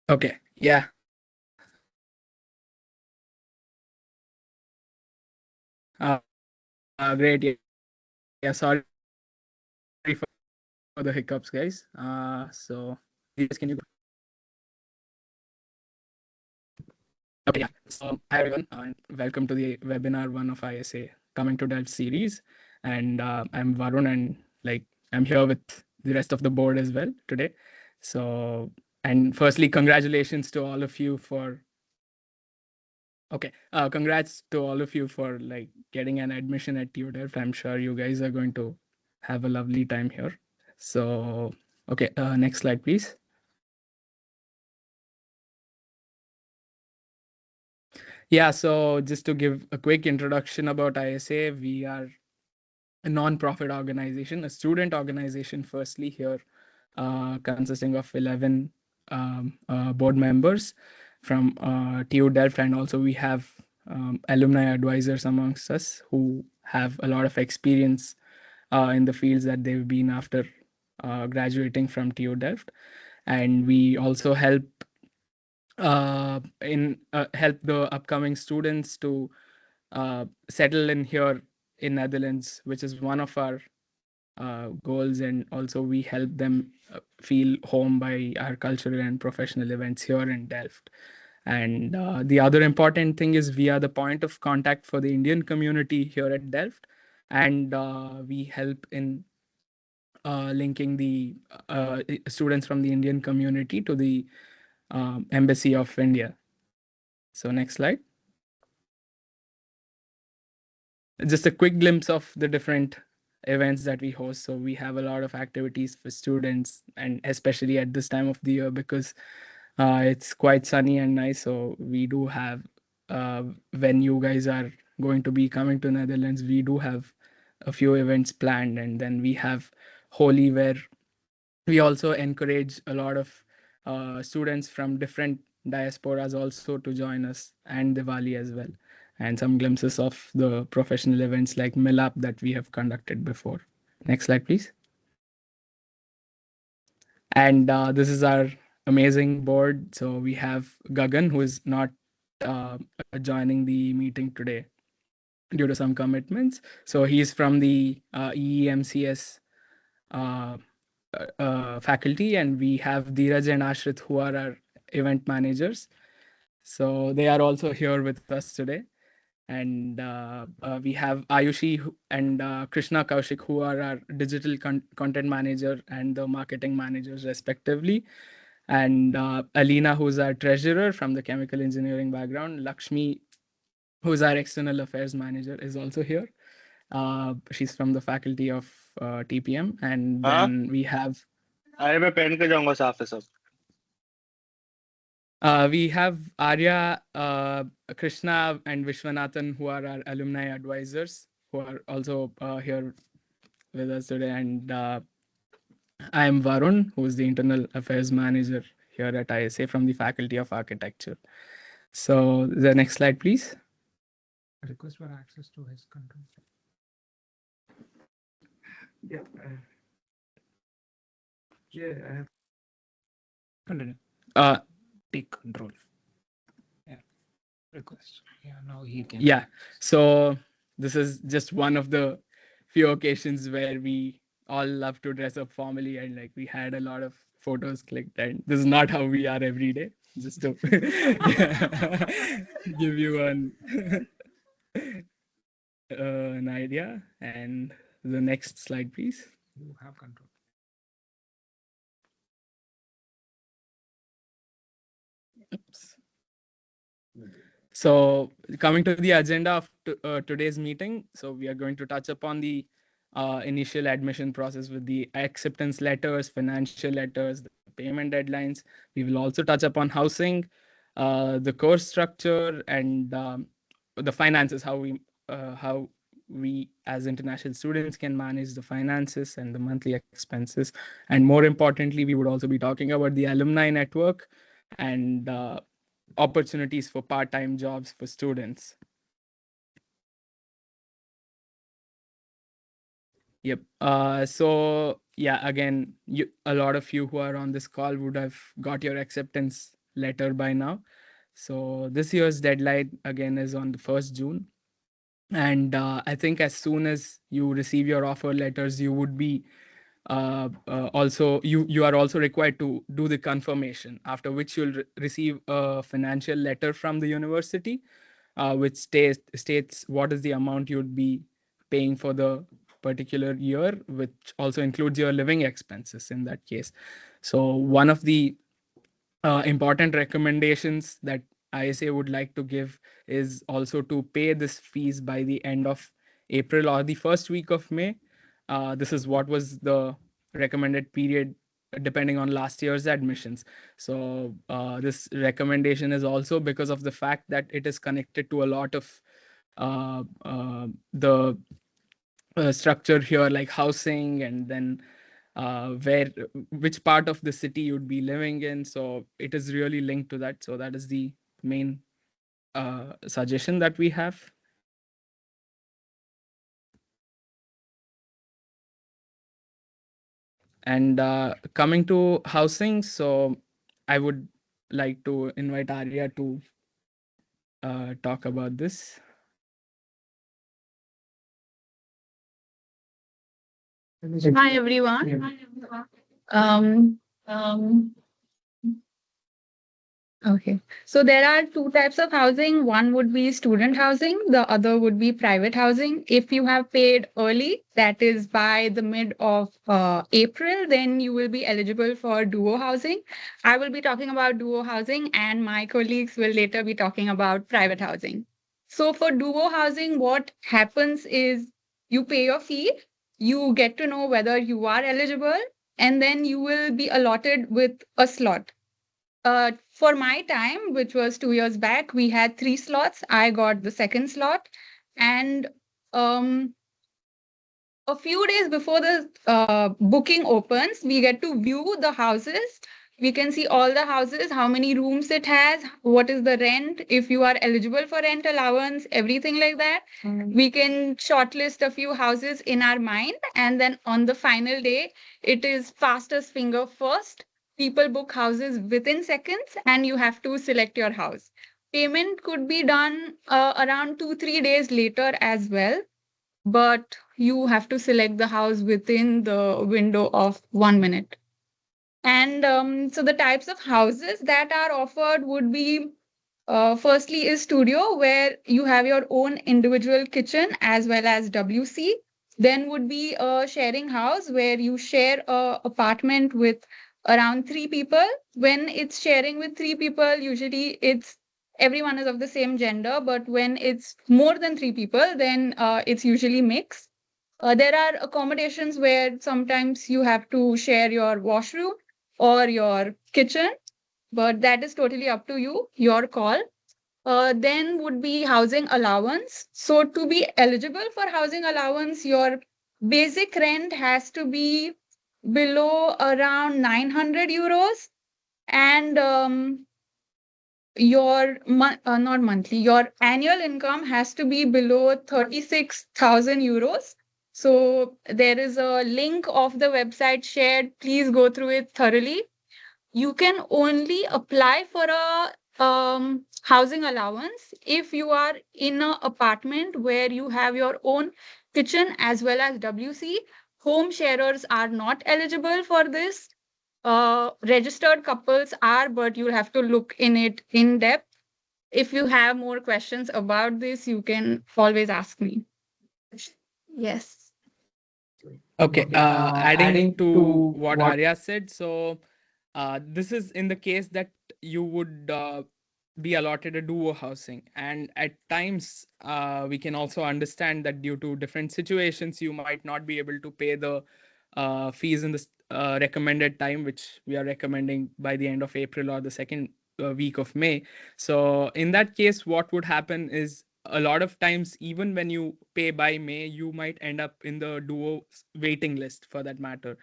Okay. Yeah. Great. Yeah. Sorry for the hiccups, guys. Can you? Okay. Yeah. So, hi everyone, and welcome to the webinar one of ISA Coming to Delft series. And I'm Varun, and I'm here with the rest of the board as well today. So, and firstly, congratulations to all of you for. Okay. Congrats to all of you for getting an admission at TU Delft. I'm sure you guys are going to have a lovely time here. So, okay, next slide, please. Yeah, so just to give a quick introduction about ISA, we are a non-profit organization, a student organization, firstly here, consisting of 11 board members from TU Delft, and also we have alumni advisors amongst us who have a lot of experience in the fields that they've been after graduating from TU Delft. And we also help the upcoming students to settle in here in Netherlands, which is one of our goals. And also we help them feel home by our cultural and professional events here in Delft. And the other important thing is we are the point of contact for the Indian community here at Delft, and we help in linking the students from the Indian community to the Embassy of India. So next slide. Just a quick glimpse of the different events that we host. So we have a lot of activities for students, and especially at this time of the year, because it's quite sunny and nice. So we do have, when you guys are going to be coming to Netherlands, we do have a few events planned. And then we have Holi, where we also encourage a lot of students from different diasporas also to join us, and Diwali as well, and some glimpses of the professional events like Milap that we have conducted before. Next slide, please. And this is our amazing board. So we have Gagan, who is not joining the meeting today due to some commitments. So he's from the EEMCS uh, faculty, and we have Dheeraj and Ashrit, who are our event managers. So they are also here with us today. And we have Ayushi and Krishna Kaushik, who are our digital content manager and the marketing managers respectively. And Alina, who's our treasurer from the chemical engineering background. Lakshmi, who's our external affairs manager, is also here. She's from the faculty of TPM. And then we have अरे मैं पहन के जाऊंगा साफ है सब we have Arya, Krishna, and Vishwanathan, who are our alumni advisors, who are also here with us today. And I am Varun, who is the internal affairs manager here at ISA from the Faculty of Architecture. So the next slide, please. Request for access to his control. Yeah. I have. Continue. Take control. Yeah. Request. Yeah. Now he can. Yeah. So this is just one of the few occasions where we all love to dress up formally, and we had a lot of photos clicked. And this is not how we are every day. Just to give you an idea. And the next slide, please. You have control. Oops. So coming to the agenda of today's meeting, so we are going to touch upon the initial admission process with the acceptance letters, financial letters, the payment deadlines. We will also touch upon housing, the course structure, and the finances, how we as international students can manage the finances and the monthly expenses. And more importantly, we would also be talking about the alumni network and opportunities for part-time jobs for students. Yep. So yeah, again, a lot of you who are on this call would have got your acceptance letter by now. So this year's deadline again is on the 1st June. And I think as soon as you receive your offer letters, you would be also you are also required to do the confirmation, after which you'll receive a financial letter from the university, which states what is the amount you'd be paying for the particular year, which also includes your living expenses in that case. So one of the important recommendations that ISA would like to give is also to pay this fees by the end of April or the first week of May. This is what was the recommended period depending on last year's admissions. So this recommendation is also because of the fact that it is connected to a lot of the structure here, like housing, and then where which part of the city you'd be living in. So it is really linked to that. So that is the main suggestion that we have. And coming to housing, so I would like to invite Arya to talk about this. Hi everyone. Um, okay. So there are two types of housing. One would be student housing, the other would be private housing. If you have paid early, that is by the mid of April, then you will be eligible for duo housing. I will be talking about duo housing, and my colleagues will later be talking about private housing. So for duo housing, what happens is you pay your fee, you get to know whether you are eligible, and then you will be allotted with a slot. For my time, which was 2 years back, we had 3 slots. I got the second slot. And um, a few days before the booking opens, we get to view the houses. We can see all the houses, how many rooms it has, what is the rent, if you are eligible for rent allowance, everything like that. We can shortlist a few houses in our mind, and then on the final day, it is fastest finger first. People book houses within seconds, and you have to select your house. Payment could be done around 2-3 days later as well, but you have to select the house within the window of 1 minute. And so the types of houses that are offered would be firstly is studio, where you have your own individual kitchen as well as WC. Then would be a sharing house where you share a apartment with around 3 people. When it's sharing with 3 people, usually it's everyone is of the same gender, but when it's more than 3 people, then it's usually mixed. There are accommodations where sometimes you have to share your washroom or your kitchen, but that is totally up to you, your call. Then would be housing allowance. So to be eligible for housing allowance, your basic rent has to be below around 900 euros, and your not monthly, your annual income has to be below 36,000 euros. So there is a link of the website shared. Please go through it thoroughly. You can only apply for a housing allowance if you are in an apartment where you have your own kitchen as well as WC. Home sharers are not eligible for this. Registered couples are, but you have to look in it in depth. If you have more questions about this, you can always ask me. Yes. Okay, adding to what Arya said, so this is in the case that you would be allotted a duo housing, and at times we can also understand that due to different situations, you might not be able to pay the fees in the recommended time, which we are recommending by the end of April or the second week of May. So in that case, what would happen is a lot of times, even when you pay by May, you might end up in the duo waiting list for that matter.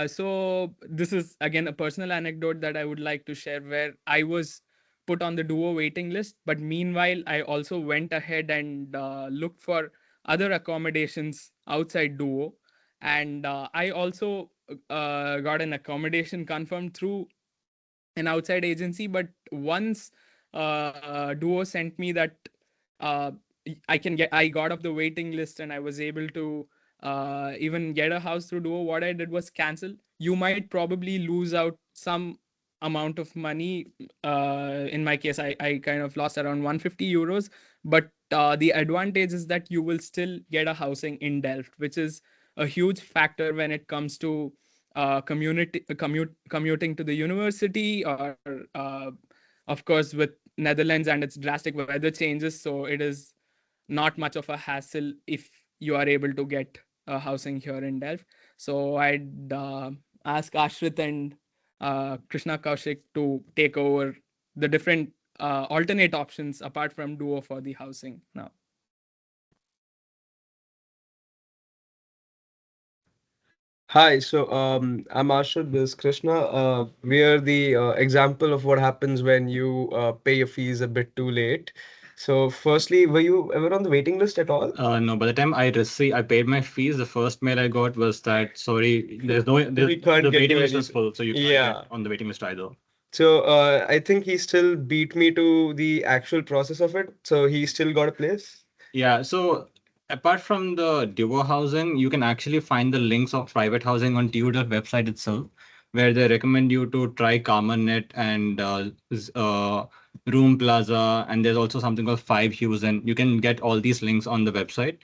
So this is again a personal anecdote that I would like to share, where I was put on the duo waiting list, but meanwhile I also went ahead and looked for other accommodations outside duo, and I also got an accommodation confirmed through an outside agency, but once Duo sent me that uh, I got off the waiting list and I was able to even get a house through Duo. What I did was cancel. You might probably lose out some amount of money. In my case, I kind of lost around 150 euros, but the advantage is that you will still get a housing in Delft, which is a huge factor when it comes to commuting to the university, or of course with Netherlands and its drastic weather changes, so it is not much of a hassle if you are able to get housing here in Delft. So I'd ask Ashrit and Krishna Kaushik to take over the different alternate options apart from Duo for the housing now. Hi, so I'm Ashad, this is Krishna. We are the example of what happens when you pay your fees a bit too late. So, firstly, were you ever on the waiting list at all? No, by the time I paid my fees, the first mail I got was that sorry, We can't the get waiting you list any. is full, so you can't Yeah. get on the waiting list either. So, I think he still beat me to the actual process of it. So, he still got a place. Yeah, so apart from the Duo housing, you can actually find the links of private housing on Tutor website itself, where they recommend you to try Net and Room Plaza, and there's also something called Five Hues, and you can get all these links on the website.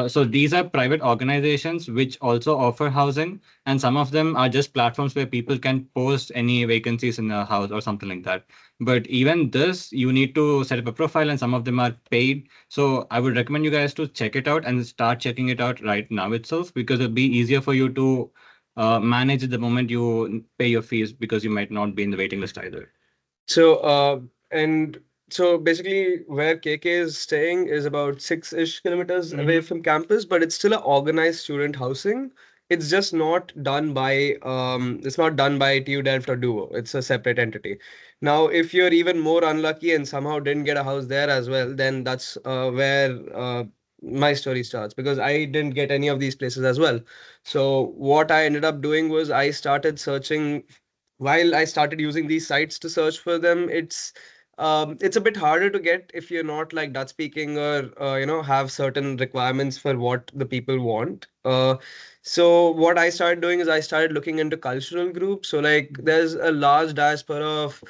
So these are private organizations which also offer housing, and some of them are just platforms where people can post any vacancies in a house or something like that. But even this, you need to set up a profile, and some of them are paid. So I would recommend you guys to check it out and start checking it out right now itself, because it'll be easier for you to manage it the moment you pay your fees, because you might not be in the waiting list either. So, and so basically, where KK is staying is about 6-ish kilometers away from campus, but it's still an organized student housing. It's just not done by it's not done by TU Delft or Duo. It's a separate entity. Now, if you're even more unlucky and somehow didn't get a house there as well, then that's where my story starts, because I didn't get any of these places as well. So what I ended up doing was I started searching. While I started using these sites to search for them, it's a bit harder to get if you're not like Dutch speaking, or have certain requirements for what the people want. So what I started doing is I started looking into cultural groups. So like there's a large diaspora of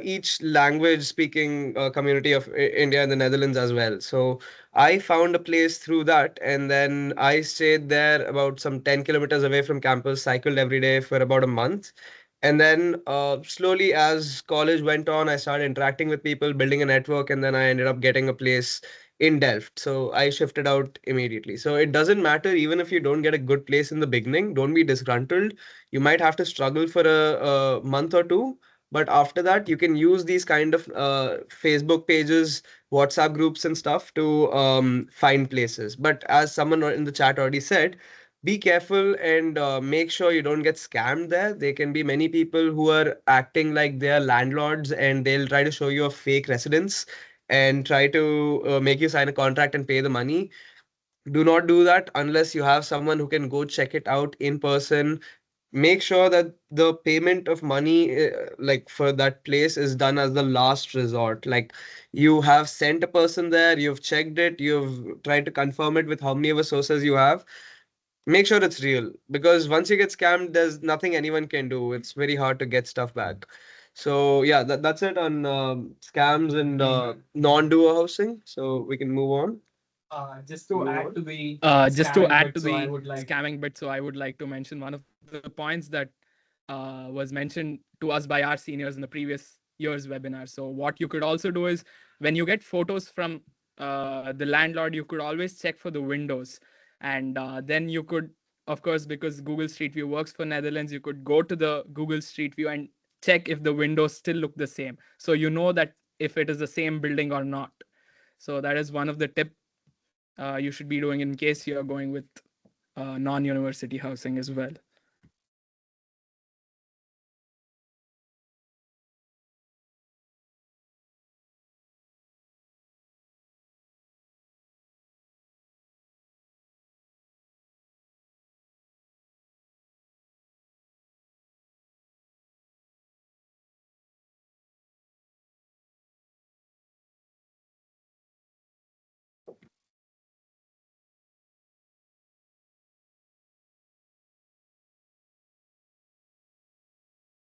each language speaking community of India and the Netherlands as well. So I found a place through that, and then I stayed there about some 10 kilometers away from campus, cycled every day for about a month. And then slowly, as college went on, I started interacting with people, building a network, and then I ended up getting a place in Delft. So I shifted out immediately. So it doesn't matter, even if you don't get a good place in the beginning, don't be disgruntled. You might have to struggle for a month or two, but after that, you can use these kind of Facebook pages, WhatsApp groups, and stuff to find places. But as someone in the chat already said, be careful and make sure you don't get scammed there. There can be many people who are acting like they are landlords, and they'll try to show you a fake residence and try to make you sign a contract and pay the money. Do not do that unless you have someone who can go check it out in person. Make sure that the payment of money like for that place is done as the last resort. Like you have sent a person there, you've checked it, you've tried to confirm it with how many other sources you have. Make sure it's real, because once you get scammed, there's nothing anyone can do. It's very hard to get stuff back. So yeah, that's it on scams and non-duo housing. So we can move on. Just to add to the scamming bit, so I would like to mention one of the points that was mentioned to us by our seniors in the previous year's webinar. So what you could also do is, when you get photos from the landlord, you could always check for the windows, and then you could, of course, because Google Street View works for Netherlands, you could go to the Google Street View and check if the windows still look the same, so you know that if it is the same building or not. So that is one of the tip you should be doing in case you are going with non-university housing as well.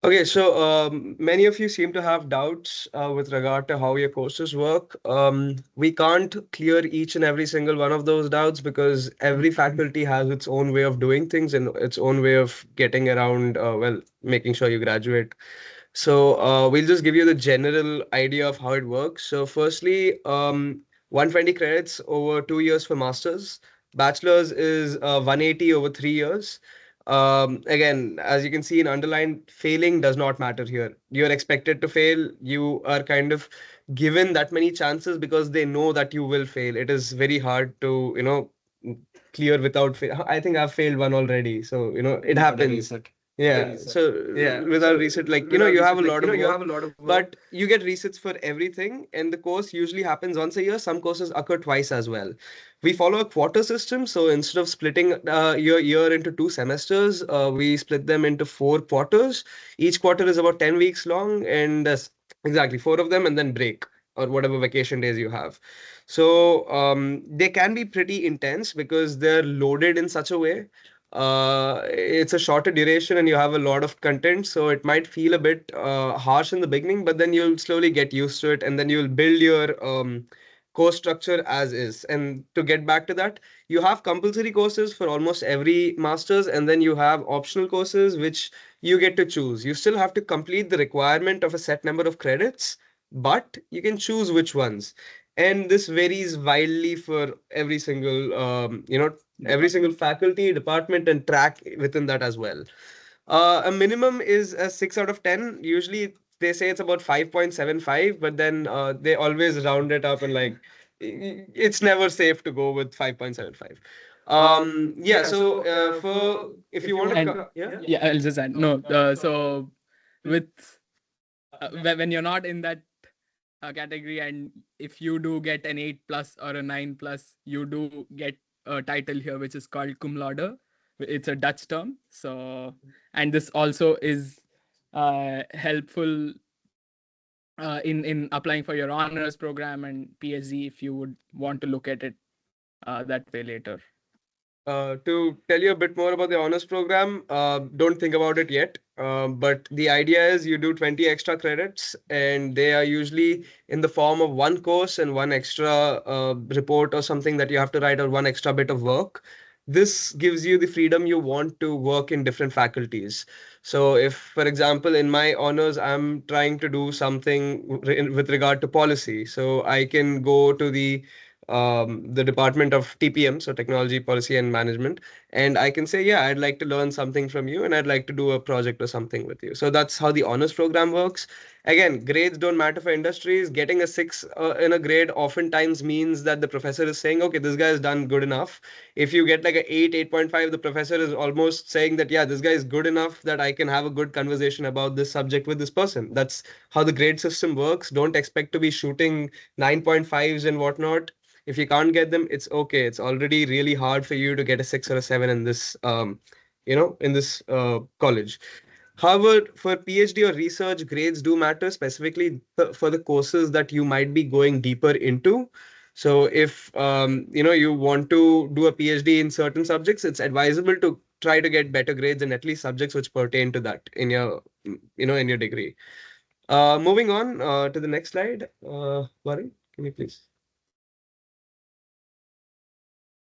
Okay, so many of you seem to have doubts with regard to how your courses work. We can't clear each and every single one of those doubts because every faculty has its own way of doing things and its own way of getting around, well, making sure you graduate. So we'll just give you the general idea of how it works. So firstly, 120 credits over 2 years for masters. Bachelor's is 180 over 3 years. Again, as you can see in underlined, failing does not matter here. You're expected to fail. You are kind of given that many chances because they know that you will fail. It is very hard to, clear without fail. I think I've failed one already. So, it happens. Yeah. So without reset, like you have a lot of work, but you get resets for everything, and the course usually happens once a year. Some courses occur twice as well. We follow a quarter system, so instead of splitting your year into 2 semesters, we split them into 4 quarters. Each quarter is about 10 weeks long, and exactly 4 of them, and then break or whatever vacation days you have. So they can be pretty intense because they're loaded in such a way. It's a shorter duration and you have a lot of content, so it might feel a bit harsh in the beginning, but then you'll slowly get used to it, and then you'll build your course structure as is. And to get back to that, you have compulsory courses for almost every master's, and then you have optional courses which you get to choose. You still have to complete the requirement of a set number of credits, but you can choose which ones. And this varies wildly for every single every single faculty, department, and track within that as well. A minimum is a 6 out of 10. Usually they say it's about 5.75, but then they always round it up and like it's never safe to go with 5.75. Yeah, so for if you want to, And yeah. yeah, I'll just add. No, so with when you're not in that category, and if you do get an 8 plus or a 9 plus, you do get a title here which is called cum laude. It's a Dutch term. So, and this also is helpful in applying for your honors program and PhD if you would want to look at it that way later. To tell you a bit more about the honors program, don't think about it yet. But the idea is you do 20 extra credits, and they are usually in the form of one course and one extra report or something that you have to write, or one extra bit of work. This gives you the freedom you want to work in different faculties. So, if, for example, in my honors, I'm trying to do something with regard to policy, so I can go to the department of TPM, so Technology Policy and Management, and I can say, yeah, I'd like to learn something from you, and I'd like to do a project or something with you. So that's how the honors program works. Again, grades don't matter for industries. Getting a 6 in a grade oftentimes means that the professor is saying, okay, this guy has done good enough. If you get like a 8, 8.5, the professor is almost saying that, yeah, this guy is good enough that I can have a good conversation about this subject with this person. That's how the grade system works. Don't expect to be shooting 9.5s and whatnot. If you can't get them, it's okay. It's already really hard for you to get a 6 or a 7 in this in this college. However, for PhD or research, grades do matter, specifically for the courses that you might be going deeper into. So if you want to do a PhD in certain subjects, it's advisable to try to get better grades in at least subjects which pertain to that in your in your degree. Moving on to the next slide. Varun, can you please?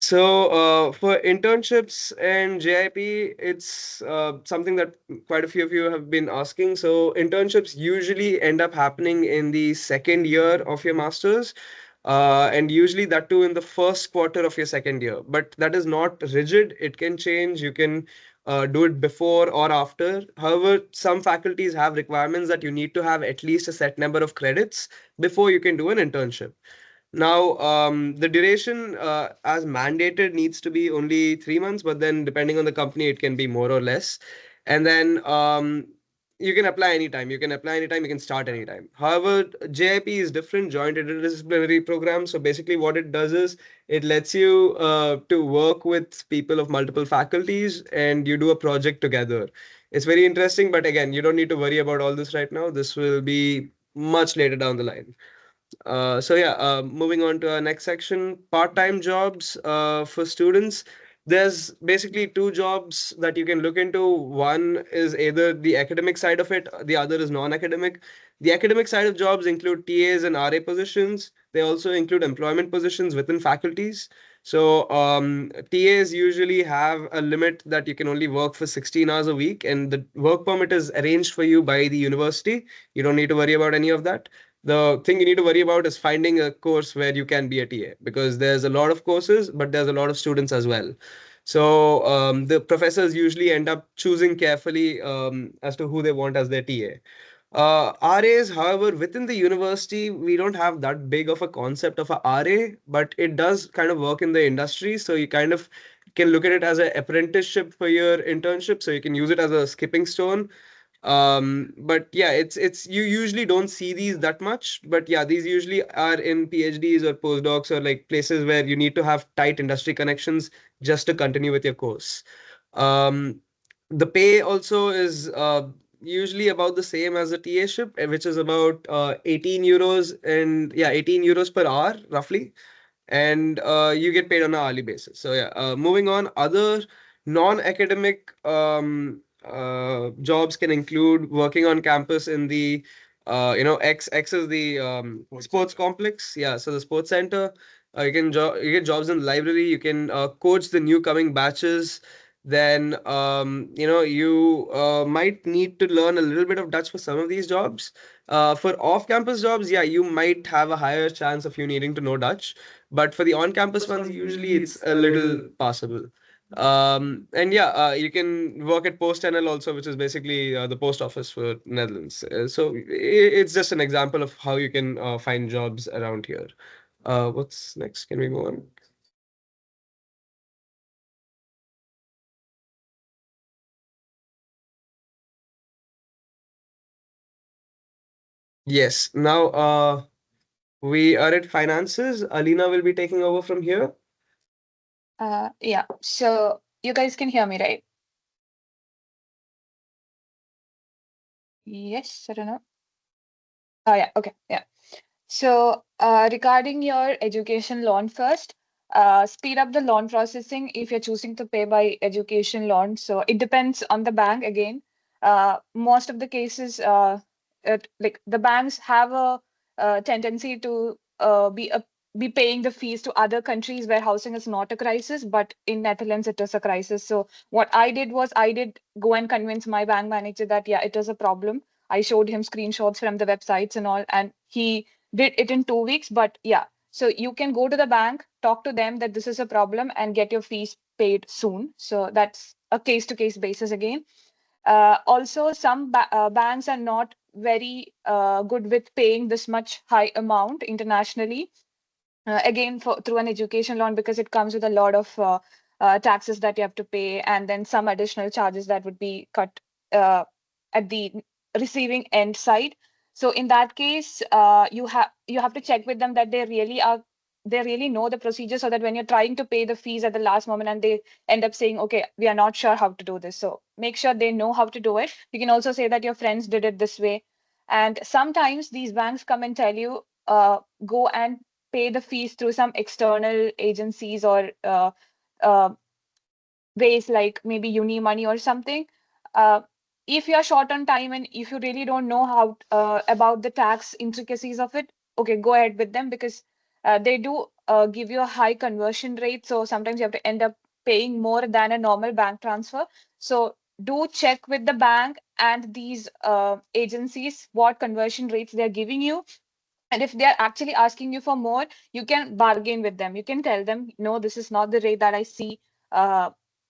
So for internships and JIP, it's something that quite a few of you have been asking. So internships usually end up happening in the second year of your master's, and usually that too in the first quarter of your second year. But that is not rigid. It can change. You can do it before or after. However, some faculties have requirements that you need to have at least a set number of credits before you can do an internship. Now, the duration as mandated needs to be only 3 months, but then depending on the company, it can be more or less. And then you can apply anytime. You can apply anytime. You can start anytime. However, JIP is different, Joint Interdisciplinary Program. So basically, what it does is it lets you to work with people of multiple faculties, and you do a project together. It's very interesting, but again, you don't need to worry about all this right now. This will be much later down the line. So yeah, moving on to our next section, part-time jobs for students. there's basically two jobs that you can look into. One is either the academic side of it, the other is non-academic. The academic side of jobs include TAs and RA positions. They also include employment positions within faculties. So TAs usually have a limit that you can only work for 16 hours a week, and the work permit is arranged for you by the university. You don't need to worry about any of that. The thing you need to worry about is finding a course where you can be a TA, because there's a lot of courses, but there's a lot of students as well. So the professors usually end up choosing carefully as to who they want as their TA. RAs, however, within the university, we don't have that big of a concept of a RA, but it does kind of work in the industry. So you kind of can look at it as an apprenticeship for your internship. So you can use it as a skipping stone. But yeah, it's you usually don't see these that much, but yeah, these usually are in PhDs or postdocs or like places where you need to have tight industry connections just to continue with your course. um the pay also is usually about the same as a TA ship, which is about 18 euros, and yeah, 18 euros per hour roughly, and you get paid on an hourly basis. So yeah, moving on, other non-academic jobs can include working on campus in the X is the sports complex. Yeah, so the sports center. You get jobs in the library. You can coach the new coming batches. Then you might need to learn a little bit of Dutch for some of these jobs. For off-campus jobs, yeah, you might have a higher chance of you needing to know Dutch, but for the on-campus ones, usually it's a little passable. And yeah, you can work at PostNL also, which is basically the post office for Netherlands. So it's just an example of how you can find jobs around here. What's next? Can we go on? Yes. Now we are at finances. Alina will be taking over from here. Yeah. So you guys can hear me, right? Yes, I don't know. Oh yeah, okay, yeah. So regarding your education loan first, speed up the loan processing if you're choosing to pay by education loan. So it depends on the bank again. Most of the cases, like the banks have a tendency to be paying the fees to other countries where housing is not a crisis, but in Netherlands it is a crisis. So what I did was I did go and convince my bank manager that yeah, it is a problem. I showed him screenshots from the websites and all, and he did it in 2 weeks. But yeah, so you can go to the bank, talk to them that this is a problem, and get your fees paid soon. So that's a case to case basis again. Also, some banks are not very good with paying this much high amount internationally. Again, through an education loan, because it comes with a lot of taxes that you have to pay, and then some additional charges that would be cut uh, at the receiving end side. So in that case, you have to check with them that they really know the procedure, so that when you're trying to pay the fees at the last moment and they end up saying, okay, we are not sure how to do this, so make sure they know how to do it. You can also say that your friends did it this way. And sometimes these banks come and tell you, go and pay the fees through some external agencies or uh, ways like maybe uni money or something. Uh, if you're short on time and if you really don't know how about the tax intricacies of it, okay, go ahead with them, because they do give you a high conversion rate. So sometimes you have to end up paying more than a normal bank transfer. So do check with the bank and these agencies what conversion rates they're giving you, and if they're actually asking you for more, you can bargain with them. You can tell them, no, this is not the rate that I see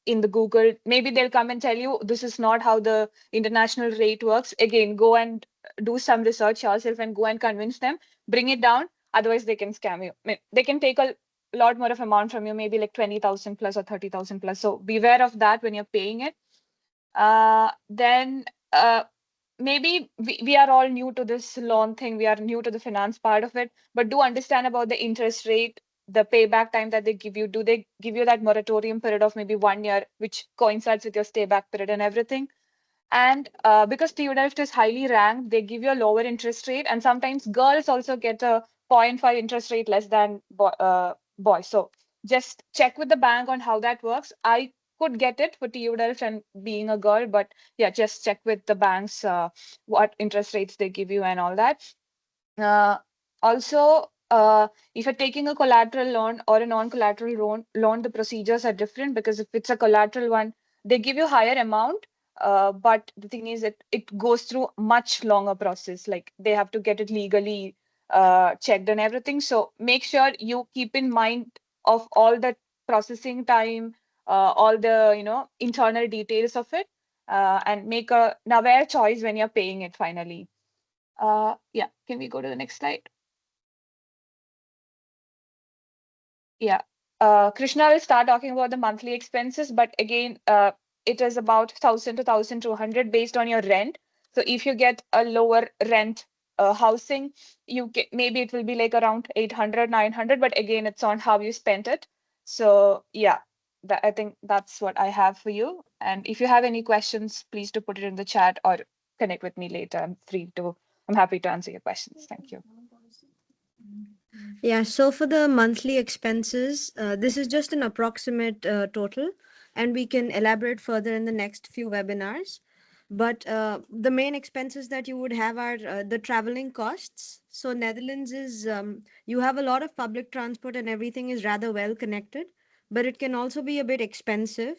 in the Google. Maybe they'll come and tell you, this is not how the international rate works. Again, go and do some research yourself and go and convince them, bring it down. Otherwise, they can scam you. They can take a lot more of amount from you, maybe like 20,000 plus or 30,000 plus. So beware of that when you're paying it. Then maybe we are all new to this loan thing. We are new to the finance part of it, but do understand about the interest rate, the payback time that they give you. Do they give you that moratorium period of maybe 1 year, which coincides with your stay back period and everything? And because Delft is highly ranked, they give you a lower interest rate, and sometimes girls also get a 0.5 interest rate less than boys. So just check with the bank on how that works. I could get it for TU Delft and being a girl, but yeah, just check with the banks what interest rates they give you and all that. Also, if you're taking a collateral loan or a non-collateral loan, the procedures are different because if it's a collateral one, they give you higher amount. But the thing is, it goes through much longer process. Like they have to get it legally checked and everything. So make sure you keep in mind of all the processing time, all the internal details of it, and make an aware choice when you're paying it finally. Yeah, can we go to the next slide? Yeah. Krishna will start talking about the monthly expenses, but again, it is about 1,000 to 1,200 based on your rent. So if you get a lower rent housing, maybe it will be like around 800, 900, but again, it's on how you spent it. So yeah, I think that's what I have for you. And if you have any questions, please do put it in the chat or connect with me later. I'm happy to answer your questions. Thank you. Yeah, so for the monthly expenses, this is just an approximate total, and we can elaborate further in the next few webinars. But the main expenses that you would have are the traveling costs. So Netherlands is, you have a lot of public transport and everything is rather well connected, but it can also be a bit expensive.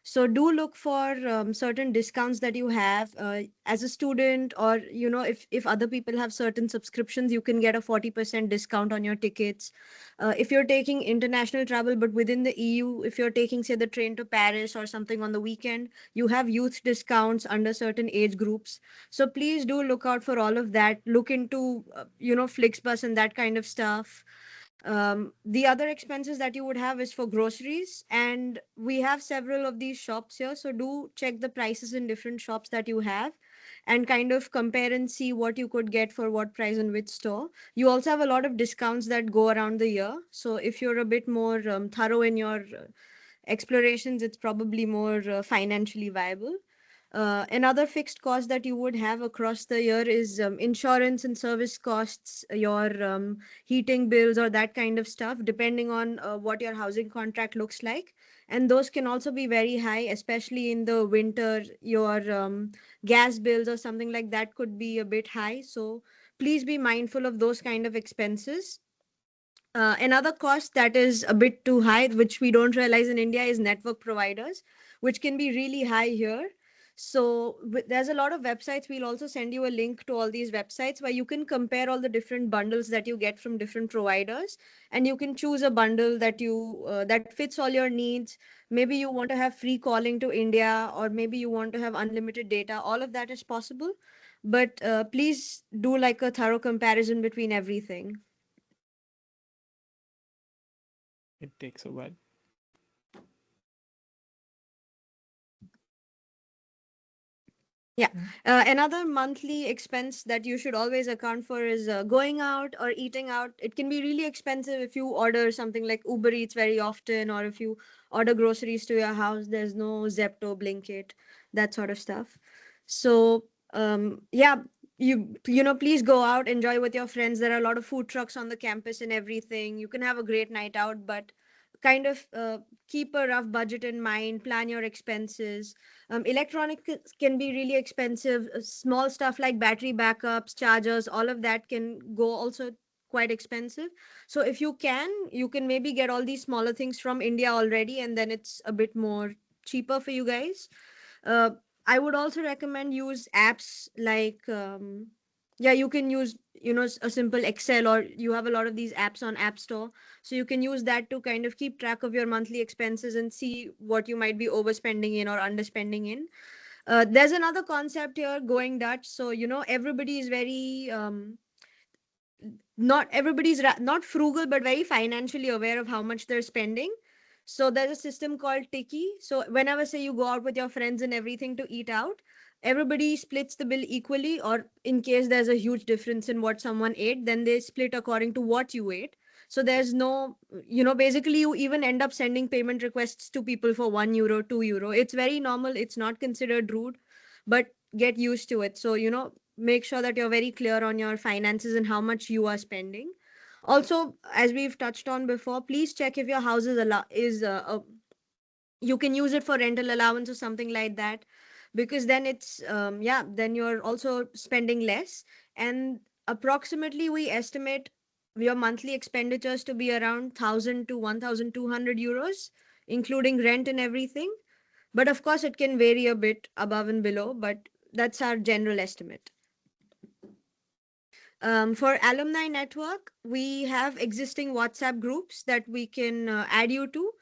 So do look for certain discounts that you have as a student, or if other people have certain subscriptions, you can get a 40% discount on your tickets. If you're taking international travel but within the EU, if you're taking say the train to Paris or something on the weekend, you have youth discounts under certain age groups. So please do look out for all of that. Look into Flixbus and that kind of stuff. The other expenses that you would have is for groceries, and we have several of these shops here. So do check the prices in different shops that you have and kind of compare and see what you could get for what price in which store. You also have a lot of discounts that go around the year. So if you're a bit more thorough in your explorations, it's probably more financially viable. Another fixed cost that you would have across the year is insurance and service costs, your heating bills, or that kind of stuff, depending on what your housing contract looks like. And those can also be very high, especially in the winter. Your gas bills or something like that could be a bit high. So please be mindful of those kind of expenses. Another cost that is a bit too high, which we don't realize in India, is network providers, which can be really high here. So there's a lot of websites. We'll also send you a link to all these websites where you can compare all the different bundles that you get from different providers, and you can choose a bundle that fits all your needs. Maybe you want to have free calling to India, or maybe you want to have unlimited data. All of that is possible, but please do like a thorough comparison between everything. It takes a while. Yeah. Another monthly expense that you should always account for is going out or eating out. It can be really expensive if you order something like Uber Eats very often, or if you order groceries to your house. There's no Zepto, Blinkit, that sort of stuff. So, yeah, please go out, enjoy with your friends. There are a lot of food trucks on the campus and everything. You can have a great night out, but kind of keep a rough budget in mind, plan your expenses. Electronics can be really expensive. Small stuff like battery backups, chargers, all of that can go also quite expensive. So if you can maybe get all these smaller things from India already, and then it's a bit more cheaper for you guys. uh, I would also recommend use apps like yeah, you can use a simple Excel, or you have a lot of these apps on App Store. So you can use that to kind of keep track of your monthly expenses and see what you might be overspending in or underspending in. There's another concept here, going Dutch. So everybody is very not everybody's not frugal, but very financially aware of how much they're spending. So there's a system called Tiki. So whenever say you go out with your friends and everything to eat out, everybody splits the bill equally, or in case there's a huge difference in what someone ate, then they split according to what you ate. So there's no, basically you even end up sending payment requests to people for €1, €2. It's very normal. It's not considered rude, but get used to it. So make sure that you're very clear on your finances and how much you are spending. Also, as we've touched on before, please check if your house is you can use it for rental allowance or something like that, because then it's yeah, then you're also spending less. And approximately we estimate your monthly expenditures to be around 1000 to 1200 euros, including rent and everything. But of course, it can vary a bit above and below, but that's our general estimate. For alumni network, we have existing WhatsApp groups that we can add you to.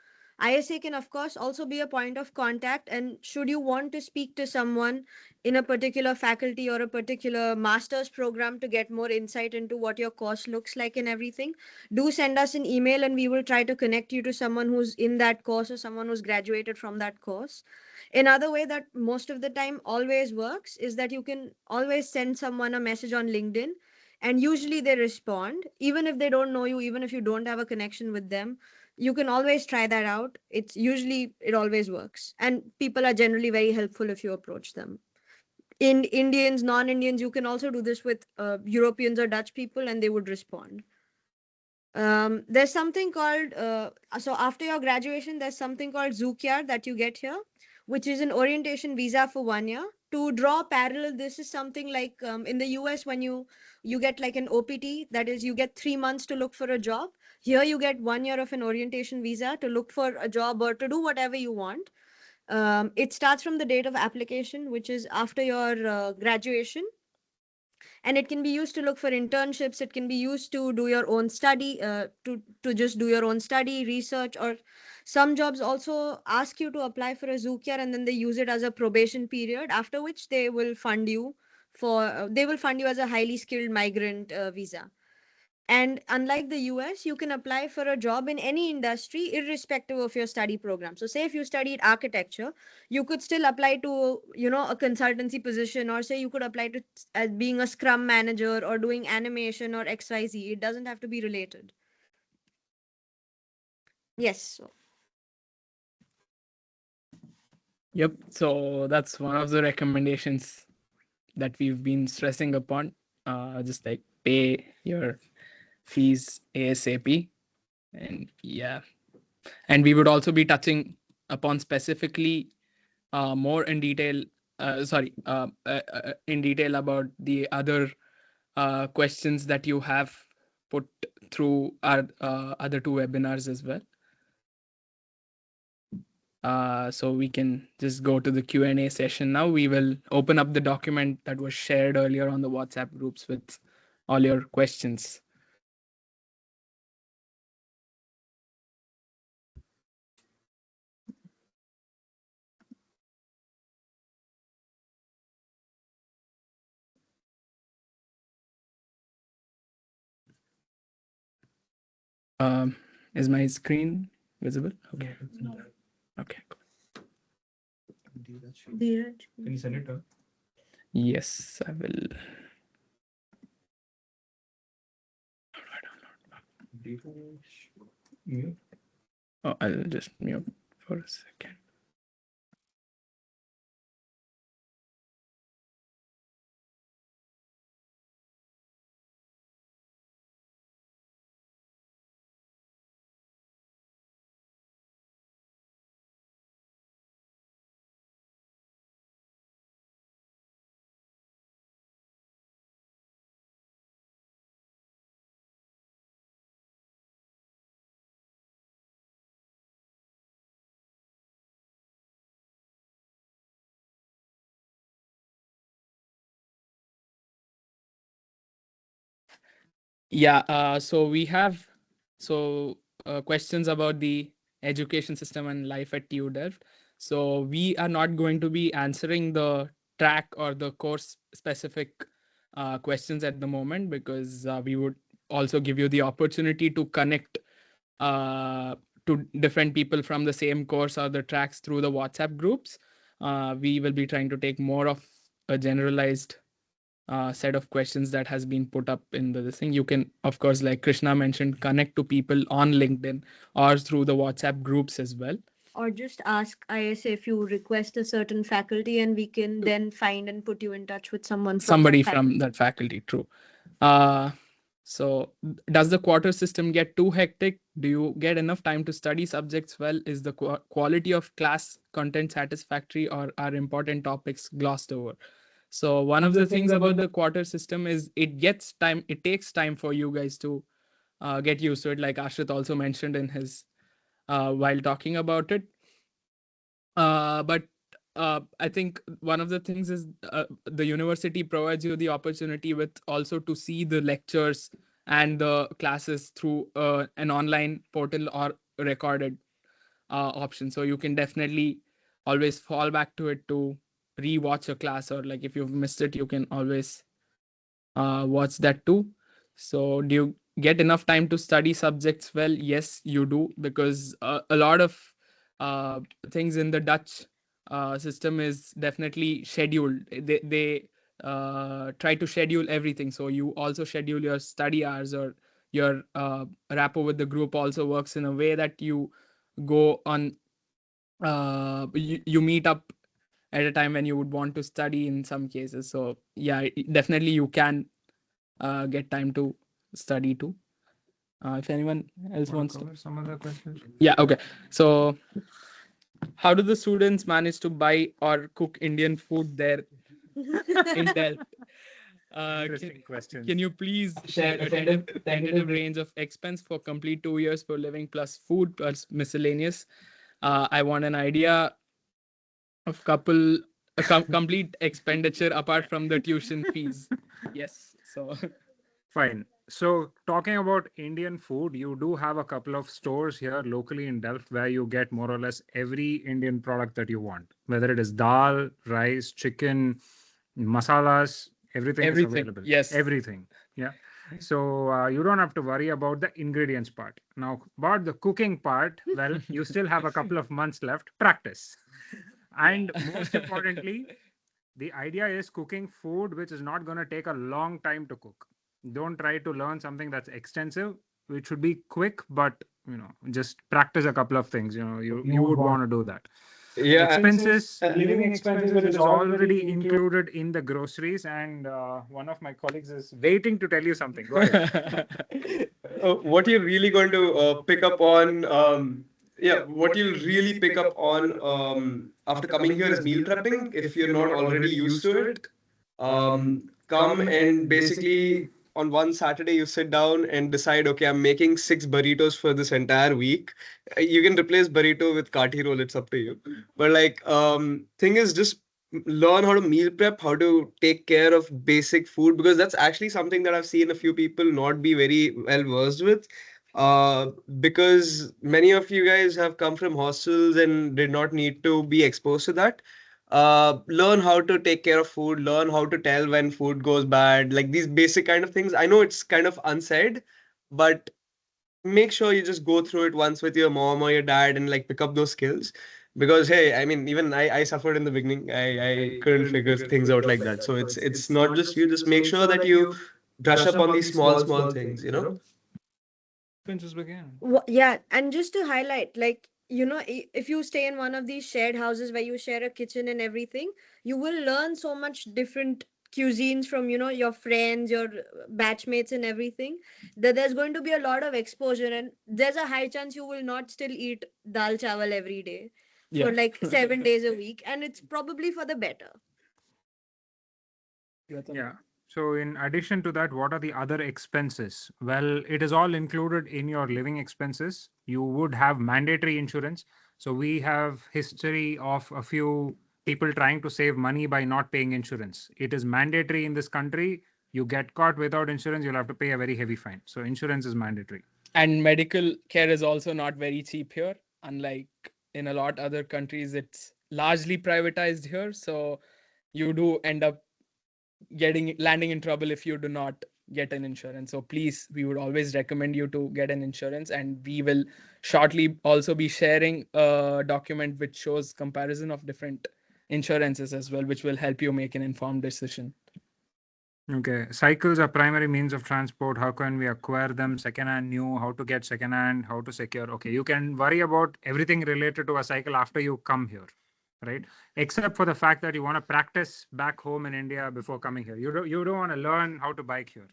ISA can, of course, also be a point of contact. And should you want to speak to someone in a particular faculty or a particular master's program to get more insight into what your course looks like and everything, do send us an email and we will try to connect you to someone who's in that course or someone who's graduated from that course. Another way that most of the time always works is that you can always send someone a message on LinkedIn, and usually they respond even if they don't know you, even if you don't have a connection with them. You can always try that out. It always works, and people are generally very helpful if you approach them. In Indians, non-Indians, you can also do this with Europeans or Dutch people, and they would respond. There's something called so after your graduation, there's something called Zukyar that you get here, which is an orientation visa for 1 year. To draw parallel, this is something like in the US when you get like an OPT, that is, you get 3 months to look for a job. Here you get 1 year of an orientation visa to look for a job or to do whatever you want. It starts from the date of application, which is after your graduation, and it can be used to look for internships. It can be used to do your own study, to just do your own study research. Or some jobs also ask you to apply for a Zukyar, and then they use it as a probation period, after which they will fund you as a highly skilled migrant visa. And unlike the US, you can apply for a job in any industry, irrespective of your study program. So, say if you studied architecture, you could still apply to, a consultancy position, or say you could apply to as being a scrum manager or doing animation or XYZ. It doesn't have to be related. Yes. So, Yep. So that's one of the recommendations that we've been stressing upon. Just like pay your fees ASAP. And yeah. And we would also be touching upon specifically more in detail, in detail about the other questions that you have put through our other two webinars as well. So we can just go to the Q&A session now. We will open up the document that was shared earlier on the WhatsApp groups with all your questions. Is my screen visible? Okay. Okay. Cool. Can you send it to her? Yes, I will. Mute. Oh, I'll just mute for a second. Yeah, so we have questions about the education system and life at TU Delft. So we are not going to be answering the track or the course specific questions at the moment, because we would also give you the opportunity to connect to different people from the same course or the tracks through the WhatsApp groups. We will be trying to take more of a generalized set of questions that has been put up in this thing. You can, of course, like Krishna mentioned, connect to people on LinkedIn or through the WhatsApp groups as well. or just ask ISA if you request a certain faculty, and we can then find and put you in touch with someone from Somebody that from faculty. that faculty. True. Uh, So, does the quarter system get too hectic? Do you get enough time to study subjects well? Is the quality of class content satisfactory, or are important topics glossed over? So, one of the things about the quarter system is it takes time for you guys to get used to it, like Ashrit also mentioned in his while talking about it. But I think one of the things is the university provides you the opportunity with also to see the lectures and the classes through an online portal or recorded option. So you can definitely always fall back to it to re-watch a class, or like if you've missed it, you can always watch that too. So, do you get enough time to study subjects well? Yes, you do, because a lot of uh, things in the Dutch system is definitely scheduled. They try to schedule everything. So, you also schedule your study hours, or your rapport with the group also works in a way that you go on, you meet up at a time when you would want to study in some cases. So, yeah, definitely you can get time to study too. If anyone else Want wants to to. cover some other questions? Yeah, okay. So, how do the students manage to buy or cook Indian food there in Delft? Interesting questions. Can you please share a tentative range of expense for complete 2 years for living plus food plus miscellaneous? I want an idea of complete expenditure apart from the tuition fees. Yes. So Fine. So, talking about Indian food, you do have a couple of stores here locally in Delft where you get more or less every Indian product that you want, whether it is dal, rice, chicken, masalas, everything is everything. available. Yes. Everything. Yeah. So, you don't have to worry about the ingredients part. Now, about the cooking part, well, you still have a couple of months left. Practice. And most importantly, the idea is cooking food which is not going to take a long time to cook. Don't try to learn something that's extensive. It should be quick, but just practice a couple of things. You would want to do that. Yeah, Expenses, living living expenses, expenses, it it is is already already included. included in the groceries. And one of my colleagues is waiting to tell you something. Go ahead. What you're really going to pick up on, yeah, what you'll really pick up on after coming here is meal prepping. If you're not already used to it, come and basically on one Saturday you sit down and decide, okay, I'm making 6 burritos for this entire week. You can replace burrito with kati roll. It's up to you. But like, thing is just learn how to meal prep, how to take care of basic food, because that's actually something that I've seen a few people not be very well versed with. Uh, because many of you guys have come from hostels and did not need to be exposed to that. Learn how to take care of food, learn how to tell when food goes bad, like these basic kind of things. I know it's kind of unsaid, but make sure you just go through it once with your mom or your dad and like pick up those skills. Because hey, I mean, even I suffered in the beginning. I couldn't figure things out like that. So it's not just you. Just make sure that you brush up on these small things, you know? Expenses begin. Yeah, and just to highlight, like, if you stay in one of these shared houses where you share a kitchen and everything, you will learn so much different cuisines from, your friends, your batchmates, and everything. That there's going to be a lot of exposure, and there's a high chance you will not still eat dal chawal every day for yeah. like 7 days a week, and it's probably for the better. Yeah. So, in addition to that, what are the other expenses? Well, it is all included in your living expenses. You would have mandatory insurance. So, we have history of a few people trying to save money by not paying insurance. It is mandatory in this country. You get caught without insurance, you'll have to pay a very heavy fine. So, insurance is mandatory. And medical care is also not very cheap here, unlike in a lot other countries. It's largely privatized here, so you do end up landing in trouble if you do not get an insurance. So please, we would always recommend you to get an insurance, and we will shortly also be sharing a document which shows comparison of different insurances as well, which will help you make an informed decision. Okay, cycles are primary means of transport. How can we acquire them? Second-hand, new, how to get second-hand, how to secure. Okay, you can worry about everything related to a cycle after you come here, right? Except for the fact that you want to practice back home in India before coming here. You don't want to learn how to bike here.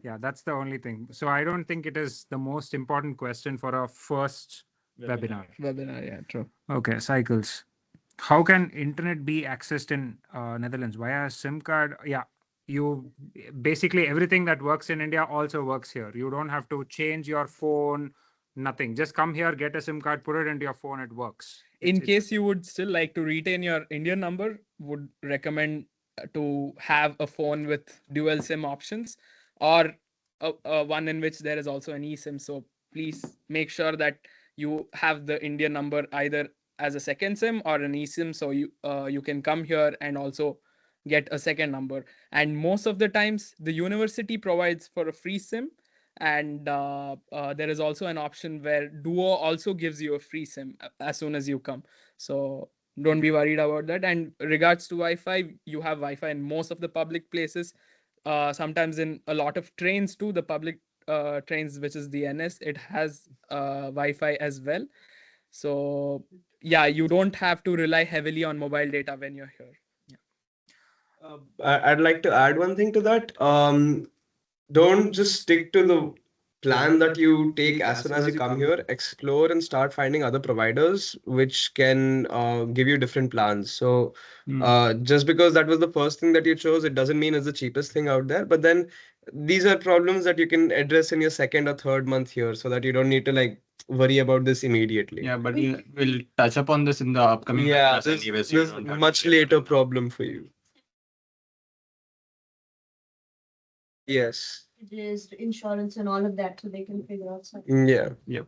Yeah, that's the only thing. So I don't think it is the most important question for a first webinar. Webinar, yeah, true. Okay, cycles. How can internet be accessed in Netherlands via SIM card? Yeah, you basically everything that works in India also works here. You don't have to change your phone, nothing. Just come here, get a SIM card, put it into your phone, it works. In case you would still like to retain your Indian number, would recommend to have a phone with dual SIM options, or one in which there is also an eSIM. So please make sure that you have the Indian number either as a second SIM or an eSIM, so you can come here and also get a second number. And most of the times, the university provides for a free SIM, and there is also an option where Duo also gives you a free SIM as soon as you come. So don't be worried about that. And regards to Wi-Fi, you have Wi-Fi in most of the public places. Sometimes in a lot of trains too, the public trains, which is the NS, it has Wi-Fi as well. So yeah, you don't have to rely heavily on mobile data when you're here. I'd like to add one thing to that. Don't just stick to the plan that you take as soon as you come here. Explore and start finding other providers which can give you different plans. So just because that was the first thing that you chose, it doesn't mean it's the cheapest thing out there. But then these are problems that you can address in your second or third month here, so that you don't need to like worry about this immediately. Yeah, but we'll touch upon this in the upcoming Yeah, webinars anyways. there's You don't have to much worry about later it. problem for you. Yes. Just insurance and all of that, so they can figure out something. Yeah. Yep.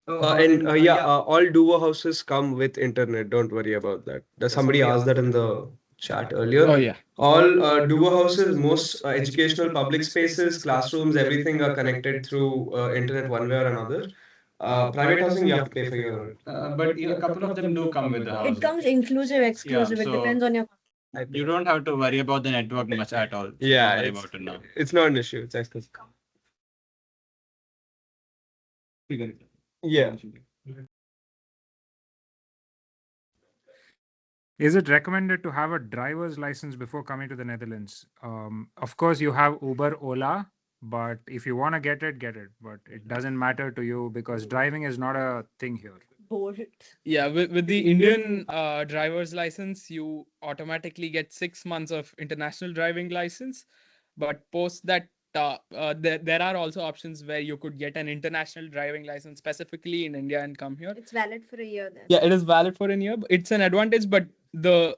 All Duo houses come with internet. Don't worry about that. Somebody asked that in the chat earlier. Oh yeah. All Duo houses, most educational public spaces, classrooms, everything are connected through internet one way or another. Private housing, you have to pay for your. But a couple of them do come with the house. It comes inclusive, exclusive. It so- depends on your. You don't have to worry about the network much at all. So Yeah, don't worry it's, about it now. it's not an issue. It's exclusive. Yeah. Is it recommended to have a driver's license before coming to the Netherlands? Of course, you have Uber, Ola, but if you want to get it, get it. But it doesn't matter to you because driving is not a thing here. Bored. Yeah, with the Indian driver's license, you automatically get 6 months of international driving license. But post that, there are also options where you could get an international driving license specifically in India and come here. It's valid for a year then. Yeah, it is valid for a year. It's an advantage, but the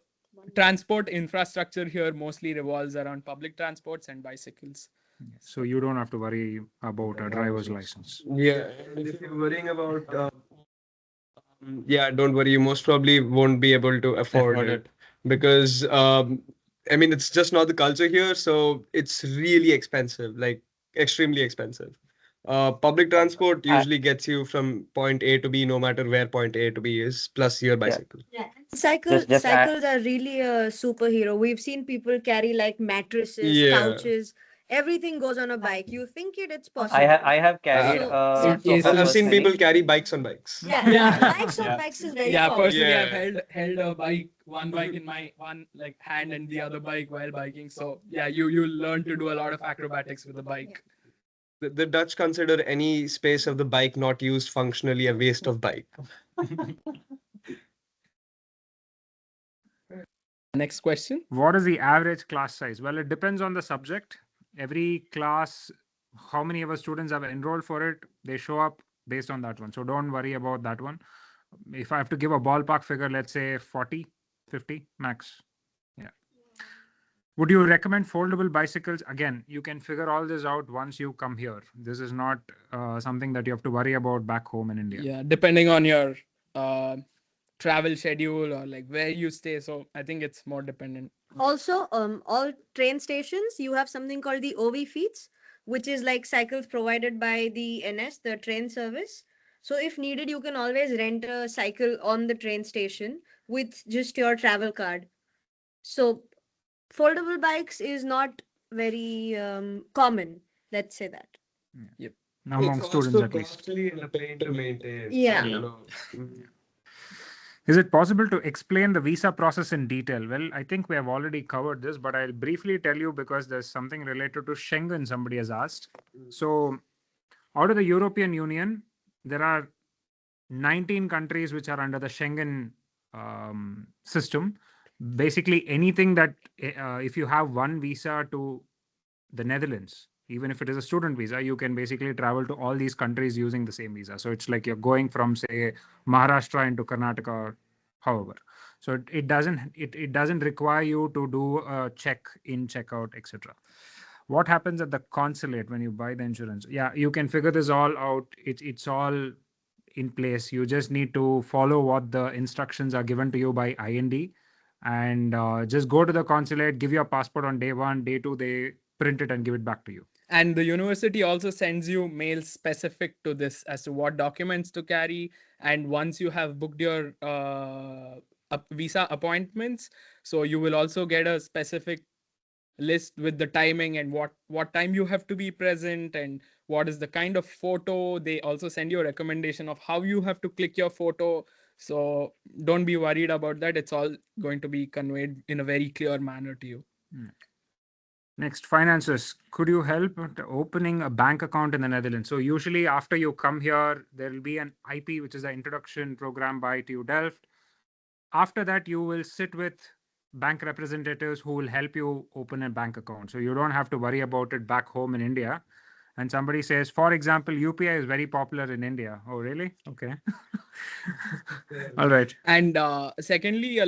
transport infrastructure here mostly revolves around public transports and bicycles. So you don't have to worry about a driver's license. Yeah, and if you're worrying about, yeah, don't worry. You most probably won't be able to afford it because, I mean, it's just not the culture here, so it's really expensive, like extremely expensive. Public transport usually gets you from point A to B, no matter where point A to B is, plus your bicycle. Yeah. Just add- Cycles are really a superhero. We've seen people carry like mattresses, Yeah. couches, everything goes on a bike. You think it's possible. I have carried So- Suitcases. I've seen people carry bikes on bikes. Yeah, Yeah. bikes on Yeah. bikes is very Yeah, common. personally, Yeah. I've held a bike, one bike in my one like hand and the other bike while biking. So yeah, you learn to do a lot of acrobatics with the bike. The Dutch consider any space of the bike not used functionally a waste of bike. Next question. What is the average class size? Well, it depends on the subject. Every class, how many of our students have enrolled for it, they show up based on that one. So don't worry about that one. If I have to give a ballpark figure, let's say 40, 50 max. Yeah. Would you recommend foldable bicycles? Again, you can figure all this out once you come here. This is not something that you have to worry about back home in India. Yeah, depending on your travel schedule or like where you stay. So I think it's more dependent. Also, all train stations, you have something called the OV feeds, which is like cycles provided by the NS, the train service. So if needed, you can always rent a cycle on the train station with just your travel card. So foldable bikes is not very common. Let's say that. Among students at least. costly and a pain to maintain. Yeah. You know. Is it possible to explain the visa process in detail? Well, I think we have already covered this, but I'll briefly tell you because there's something related to Schengen somebody has asked. So, out of the European Union, there are 19 countries which are under the Schengen system. Basically, anything that if you have one visa to the Netherlands, even if it is a student visa, you can basically travel to all these countries using the same visa. So it's like you're going from, say, Maharashtra into Karnataka, or however. So it doesn't require you to do a check in, check out, etc. What happens at the consulate when you buy the insurance? Yeah, you can figure this all out. It's all in place. You just need to follow what the instructions are given to you by IND, and just go to the consulate, give your passport on day one, day two, they print it and give it back to you. And the university also sends you mails specific to this as to what documents to carry. And once you have booked your visa appointments, so you will also get a specific list with the timing and what time you have to be present and what is the kind of photo. They also send you a recommendation of how you have to click your photo. So don't be worried about that. It's all going to be conveyed in a very clear manner to you. Next, finances. Could you help with opening a bank account in the Netherlands? So usually after you come here, there will be an IP, which is the introduction program by TU Delft. After that, you will sit with bank representatives who will help you open a bank account. So you don't have to worry about it back home in India. And somebody says, for example, UPI is very popular in India. Oh, really? Okay. All right. And secondly,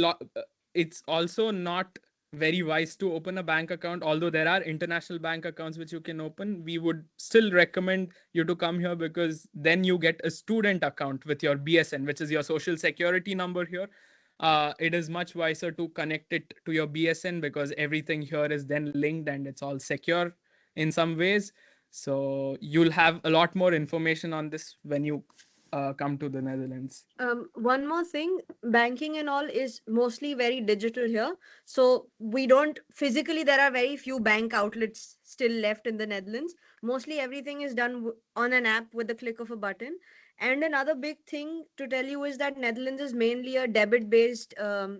it's also not very wise to open a bank account. Although there are international bank accounts which you can open, we would still recommend you to come here because then you get a student account with your BSN, which is your social security number here. It is much wiser to connect it to your BSN because everything here is then linked and it's all secure in some ways. So you'll have a lot more information on this when you come to the Netherlands. One more thing, banking and all is mostly very digital here. So we don't physically, there are very few bank outlets still left in the Netherlands. Mostly everything is done on an app with the click of a button. And another big thing to tell you is that Netherlands is mainly a debit based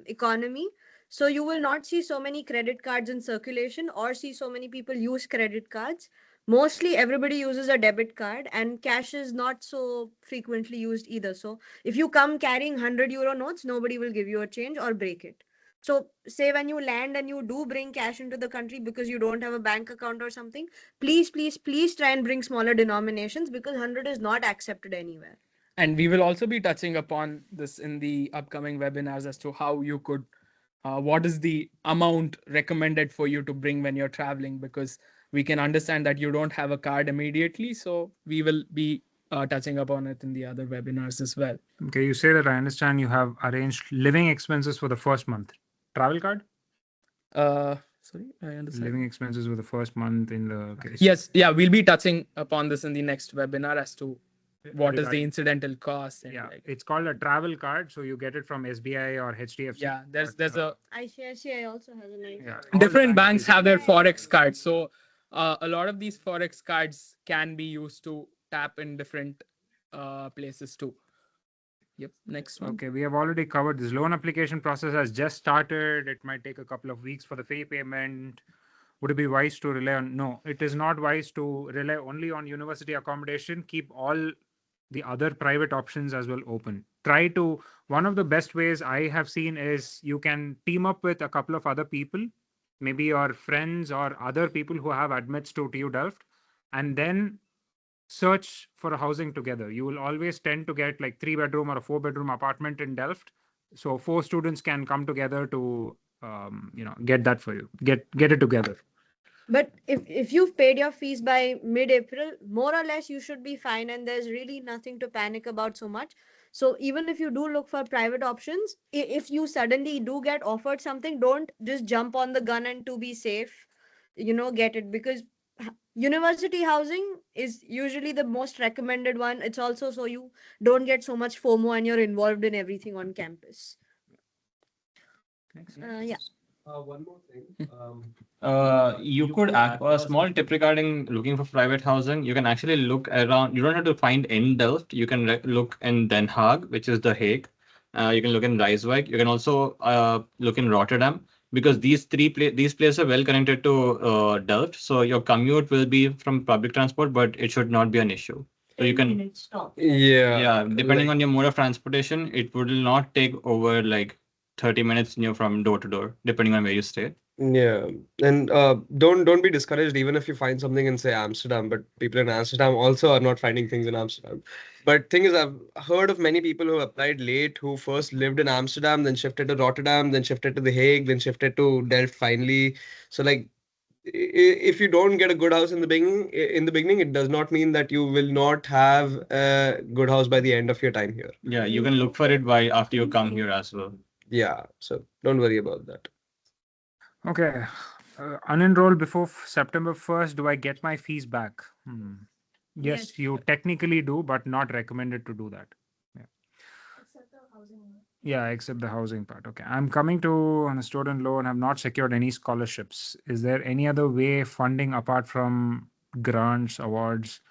economy. So you will not see so many credit cards in circulation or see so many people use credit cards. Mostly everybody uses a debit card and cash is not so frequently used either. So if you come carrying 100 euro notes, nobody will give you a change or break it. So say when you land and you do bring cash into the country because you don't have a bank account or something, please try and bring smaller denominations because 100 is not accepted anywhere. And we will also be touching upon this in the upcoming webinars as to how you could, what is the amount recommended for you to bring when you're traveling, because we can understand that you don't have a card immediately. So we will be touching upon it in the other webinars as well. Okay, you say that I understand you have arranged living expenses for the first month. Travel card? Sorry, I understand. Living expenses for the first month in the case. Yes, yeah, we'll be touching upon this in the next webinar as to what is the Regarding- incidental cost. And Yeah, like, it's called a travel card. So you get it from SBI or HDFC. yeah, there's a ICICI also has a nice. Yeah, all the different banks banks have their forex cards. So a lot of these forex cards can be used to tap in different places too. Yep, next one. Okay, we have already covered this. Loan application process has just started. It might take a couple of weeks for the fee payment. Would it be wise to rely on? No, it is not wise to rely only on university accommodation. Keep all the other private options as well open. Try to, one of the best ways I have seen is you can team up with a couple of other people, maybe your friends or other people who have admits to TU Delft, and then search for a housing together. You will always tend to get like 3 bedroom or a 4 bedroom apartment in Delft. So 4 students can come together to get that for you. Get it together. But if you've paid your fees by mid-April, more or less you should be fine, and there's really nothing to panic about so much. So even if you do look for private options, if you suddenly do get offered something, don't just jump on the gun and to be safe, get it, because university housing is usually the most recommended one. It's also so you don't get so much FOMO and you're involved in everything on campus. Yeah. One more thing. You could a small tip regarding looking for private housing. You can actually look around. You don't have to find in Delft. You can look in Den Haag, which is The Hague. You can look in Rijswijk. You can also look in Rotterdam, because these places are well connected to Delft. So your commute will be from public transport, but it should not be an issue. So you can, yeah, depending on your mode of transportation, it will not take over like 30 minutes from door to door, depending on where you stay. Yeah, and don't be discouraged even if you find something in say Amsterdam, but people in Amsterdam also are not finding things in Amsterdam. But thing is, I've heard of many people who applied late who first lived in Amsterdam, then shifted to Rotterdam, then shifted to The Hague, then shifted to Delft finally. So like, if you don't get a good house in the beginning, it does not mean that you will not have a good house by the end of your time here. Yeah, you can look for it after you come here as well. Yeah, so don't worry about that. Okay. Unenrolled before September 1st, do I get my fees back? Yes, you technically do, but not recommended to do that. Yeah. Yeah, except the housing part. Okay. I'm coming to on a student loan, have not secured any scholarships. Is there any other way funding apart from grants, awards?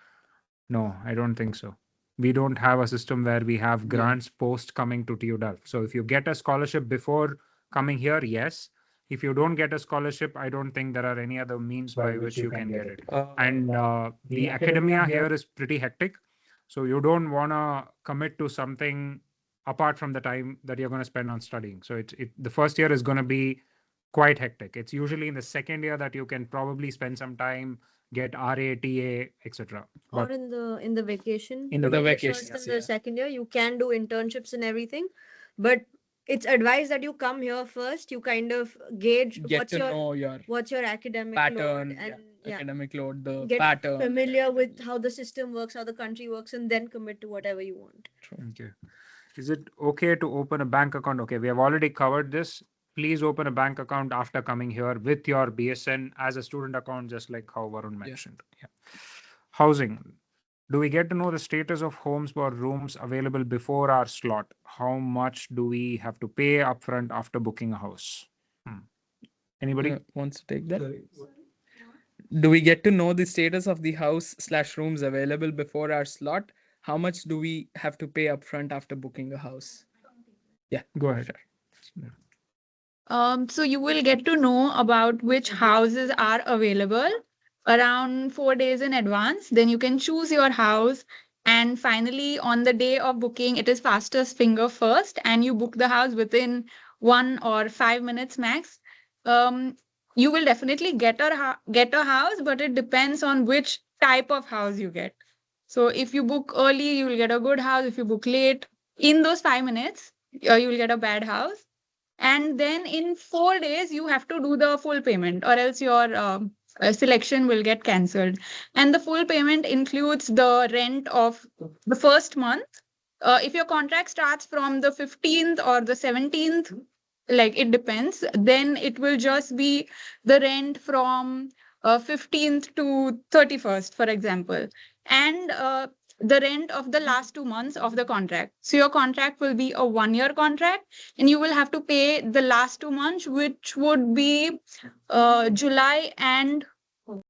No, I don't think so. We don't have a system where we have grants post coming to TU Delft. So if you get a scholarship before coming here, yes. If you don't get a scholarship, I don't think there are any other means by which you can get it. And the academia here is pretty hectic. So you don't want to commit to something apart from the time that you're going to spend on studying. So the first year is going to be quite hectic. It's usually in the second year that you can probably spend some time, get RA, TA, etc. Or in the vacation. In the vacation. First and the second year, you can do internships and everything, but it's advised that you come here first. You kind of gauge Get to know your what's your academic pattern, load, and academic load, the get pattern. familiar with how the system works, how the country works, and then commit to whatever you want. Okay. Is it okay to open a bank account? Okay, we have already covered this. Please open a bank account after coming here with your BSN as a student account, just like how Varun mentioned. Yeah. Housing. Do we get to know the status of homes or rooms available before our slot? How much do we have to pay upfront after booking a house? Anybody wants to take that? Do we get to know the status of the house/rooms available before our slot? How much do we have to pay upfront after booking a house? Yeah, go ahead. So you will get to know about which houses are available around 4 days in advance. Then you can choose your house. And finally, on the day of booking, it is fastest finger first, and you book the house within 1 or 5 minutes max. You will definitely get a house, but it depends on which type of house you get. So if you book early, you will get a good house. If you book late, in those 5 minutes, you will get a bad house. And then in 4 days, you have to do the full payment, or else your selection will get cancelled. And the full payment includes the rent of the first month. If your contract starts from the 15th or the 17th, like it depends, then it will just be the rent from 15th to 31st, for example. And the rent of the last 2 months of the contract. So your contract will be a 1 year contract, and you will have to pay the last 2 months, which would be July and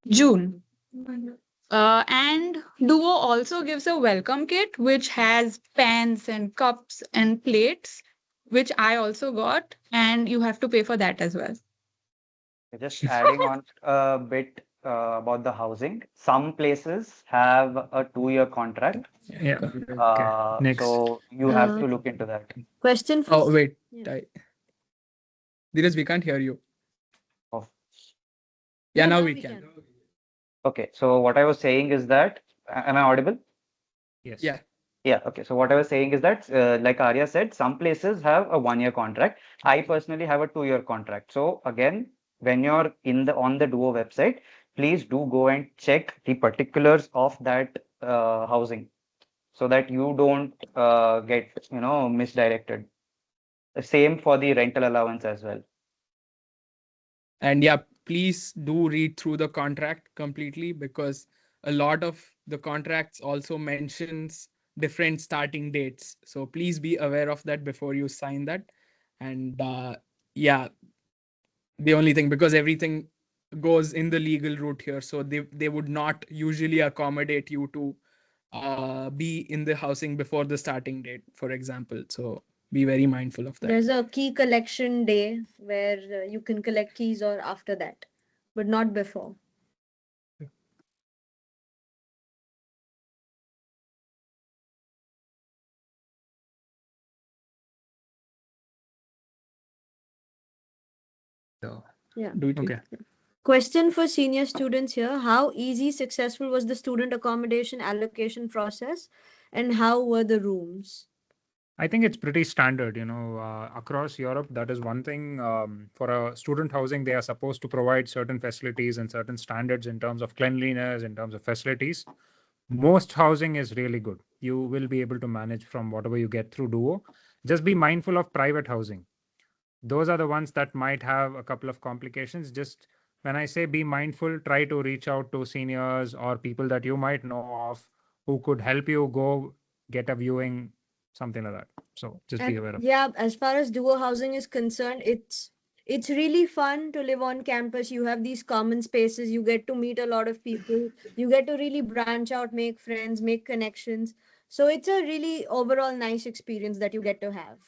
June. And Duo also gives a welcome kit, which has pans and cups and plates, which I also got, and you have to pay for that as well. Just adding on a bit about the housing. Some places have a 2 year contract. Yeah. Okay. Next. So you have to look into that. Question for. Oh, wait. Dheeraj, we can't hear you. Oh. Yeah, now we can. Okay. So what I was saying is that, am I audible? Yes. Yeah. Yeah. Okay. So what I was saying is that, like Arya said, some places have a 1 year contract. I personally have a 2 year contract. So again, when you're on the Duo website, please do go and check the particulars of that housing, so that you don't get misdirected. The same for the rental allowance as well. And yeah, please do read through the contract completely, because a lot of the contracts also mentions different starting dates. So please be aware of that before you sign that. And yeah, the only thing, because everything goes in the legal route here, so they would not usually accommodate you to be in the housing before the starting date, for example. So be very mindful of that. There's a key collection day where you can collect keys or after that, but not before. So, Yeah. Do it. okay. Question for senior students here. How easy, successful was the student accommodation allocation process and how were the rooms? I think it's pretty standard, across Europe. That is one thing. For a student housing, they are supposed to provide certain facilities and certain standards in terms of cleanliness, in terms of facilities. Most housing is really good. You will be able to manage from whatever you get through Duo. Just be mindful of private housing. Those are the ones that might have a couple of complications. Just when I say be mindful, try to reach out to seniors or people that you might know of who could help you go get a viewing, something like that. So just be And aware of. yeah, as far as duo housing is concerned, it's really fun to live on campus. You have these common spaces, you get to meet a lot of people, you get to really branch out, make friends, make connections. So it's a really overall nice experience that you get to have.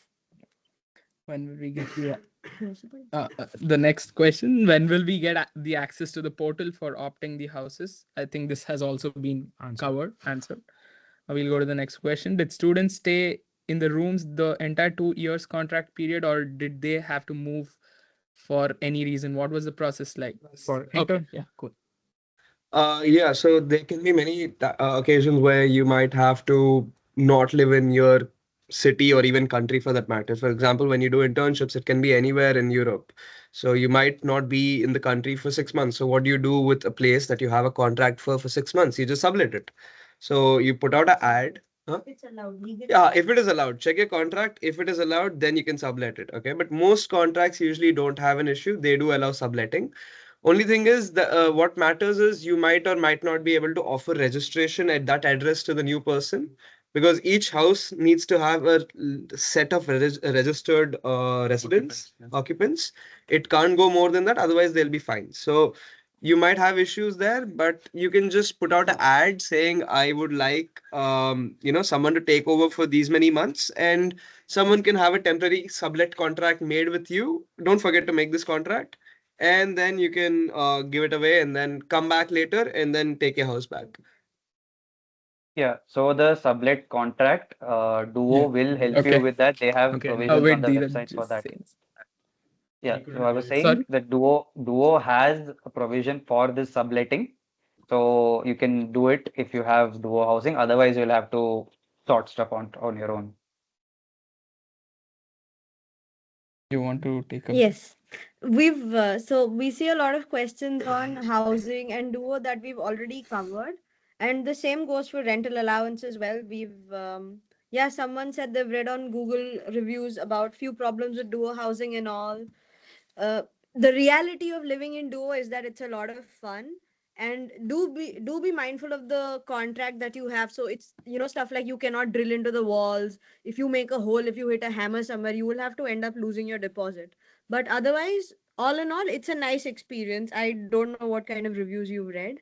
When will we get the next question? When will we get the access to the portal for opting the houses? I think this has also been answered. We'll go to the next question. Did students stay in the rooms the entire 2 years contract period, or did they have to move for any reason? What was the process like? For Okay, yeah, cool. Yeah, so there can be many occasions where you might have to not live in your city or even country for that matter. For example, when you do internships, it can be anywhere in Europe. So you might not be in the country for 6 months. So what do you do with a place that you have a contract for 6 months? You just sublet it. So you put out an ad. Huh? It's allowed legally. Yeah, if it is allowed, check your contract. If it is allowed, then you can sublet it. Okay, but most contracts usually don't have an issue. They do allow subletting. Only thing is that what matters is you might or might not be able to offer registration at that address to the new person, because each house needs to have a set of registered residents, occupants. It can't go more than that, otherwise they'll be fined. So you might have issues there, but you can just put out an ad saying I would like someone to take over for these many months, and someone can have a temporary sublet contract made with you. Don't forget to make this contract, and then you can give it away and then come back later and then take your house back. Yeah, so the sublet contract, Duo Yeah. will help Okay. you with that. They have Okay. provisions Wait, on the Dheeraj website for just that. saying. Yeah, so I was saying Sorry? that Duo has a provision for this subletting. So you can do it if you have Duo housing. Otherwise, you'll have to sort stuff on your own. You want to take a Yes. We've so we see a lot of questions on housing and duo that we've already covered, and the same goes for rental allowance as well. Yeah, someone said they've read on Google reviews about few problems with duo housing and all. uh, the reality of living in duo is that it's a lot of fun, and do be mindful of the contract that you have. So it's stuff like you cannot drill into the walls. If you make a hole, if you hit a hammer somewhere, you will have to end up losing your deposit. But otherwise, all in all, it's a nice experience. I don't know what kind of reviews you've read.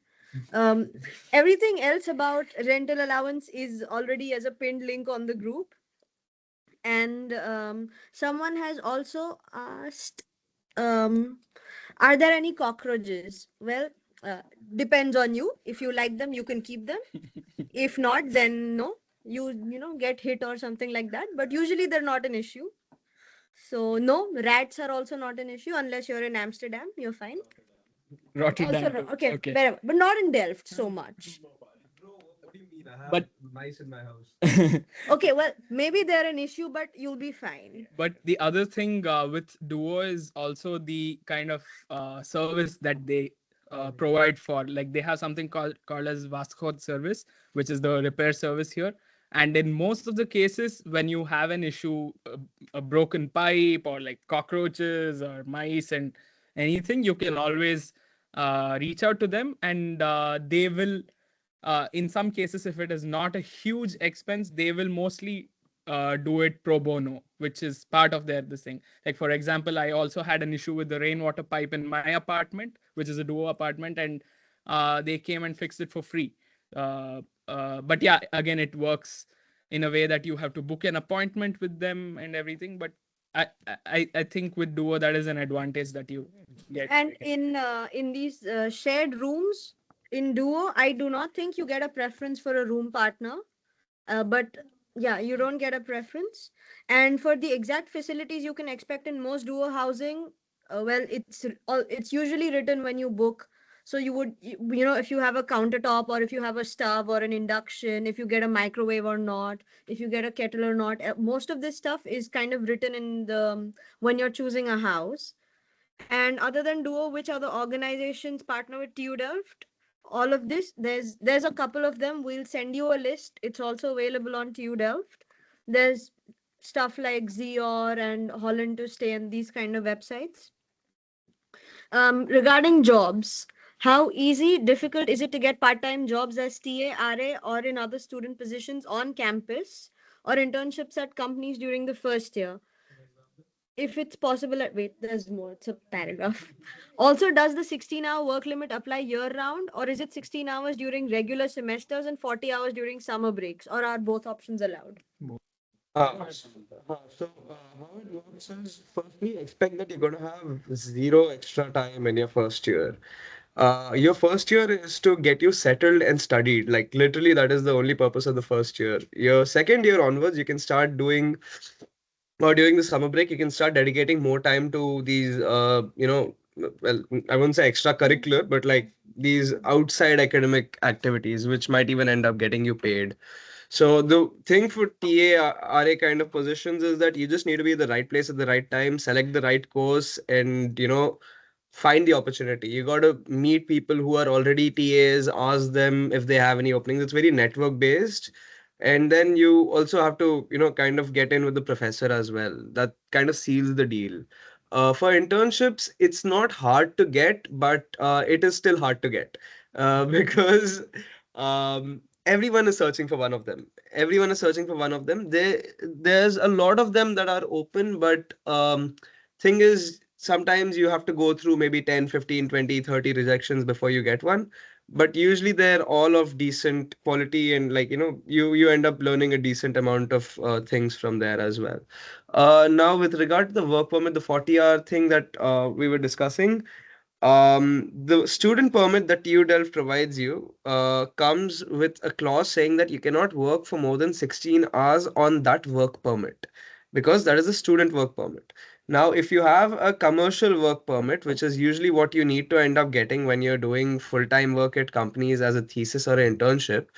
um, Everything else about rental allowance is already as a pinned link on the group. And someone has also asked, are there any cockroaches? Well, uh, depends on you. If you like them, you can keep them. If not, then no. You get hit or something like that. But usually they're not an issue. So no, rats are also not an issue unless you're in Amsterdam. You're fine. Rotterdam. Also, okay, Okay. wherever, but not in Delft so much. What do you mean? I have But mice in my house. Okay, well, maybe they're an issue, but you'll be fine. but the other thing with Duo is also the kind of service that they provide for. Like they have something called as Vaskhod service, which is the repair service here. And in most of the cases, when you have an issue, a broken pipe or like cockroaches or mice and anything, you can always reach out to them, and they will. In some cases, if it is not a huge expense, they will mostly do it pro bono, which is part of their this thing. Like for example, I also had an issue with the rainwater pipe in my apartment, which is a duo apartment, and they came and fixed it for free. But yeah, again, it works in a way that you have to book an appointment with them and everything. But I think with Duo that is an advantage that you get. And in these shared rooms in Duo, I do not think you get a preference for a room partner. But yeah, you don't get a preference. And for the exact facilities you can expect in most Duo housing, well, it's usually written when you book. So you know, if you have a countertop, or if you have a stove or an induction, if you get a microwave or not, if you get a kettle or not, most of this stuff is kind of written in the when you're choosing a house. And other than Duo, which other organizations partner with TU Delft? All of this, there's a couple of them. We'll send you a list. It's also available on TU Delft. There's stuff like Zior and Holland to Stay and these kind of websites. Regarding jobs, how easy, difficult is it to get part-time jobs as TA, RA, or in other student positions on campus, or internships at companies during the first year? If it's possible wait, there's more, it's a paragraph. Also, does the 16-hour work limit apply year round, or is it 16 hours during regular semesters and 40 hours during summer breaks, or are both options allowed? How it works is, firstly, expect that you're going to have zero extra time in your first year. Your first year is to get you settled and studied. Like, literally, that is the only purpose of the first year. Your second year onwards, you can start doing, or during the summer break, you can start dedicating more time to these, well, I wouldn't say extracurricular, but like these outside academic activities, which might even end up getting you paid. So the thing for TA RA kind of positions is that you just need to be at the right place at the right time, select the right course, and find the opportunity. You got to meet people who are already TAs, ask them if they have any openings. It's very network based. And then you also have to, kind of get in with the professor as well. That kind of seals the deal. For internships, it's not hard to get, but it is still hard to get because everyone is searching for one of them. Everyone is searching for one of them. There's a lot of them that are open, but thing is, sometimes you have to go through maybe 10, 15, 20, 30 rejections before you get one. But usually they're all of decent quality, and like you end up learning a decent amount of things from there as well. Now with regard to the work permit, the 40-hour thing that we were discussing, the student permit that TU Delft provides you comes with a clause saying that you cannot work for more than 16 hours on that work permit, because that is a student work permit. Now, if you have a commercial work permit, which is usually what you need to end up getting when you're doing full-time work at companies as a thesis or an internship,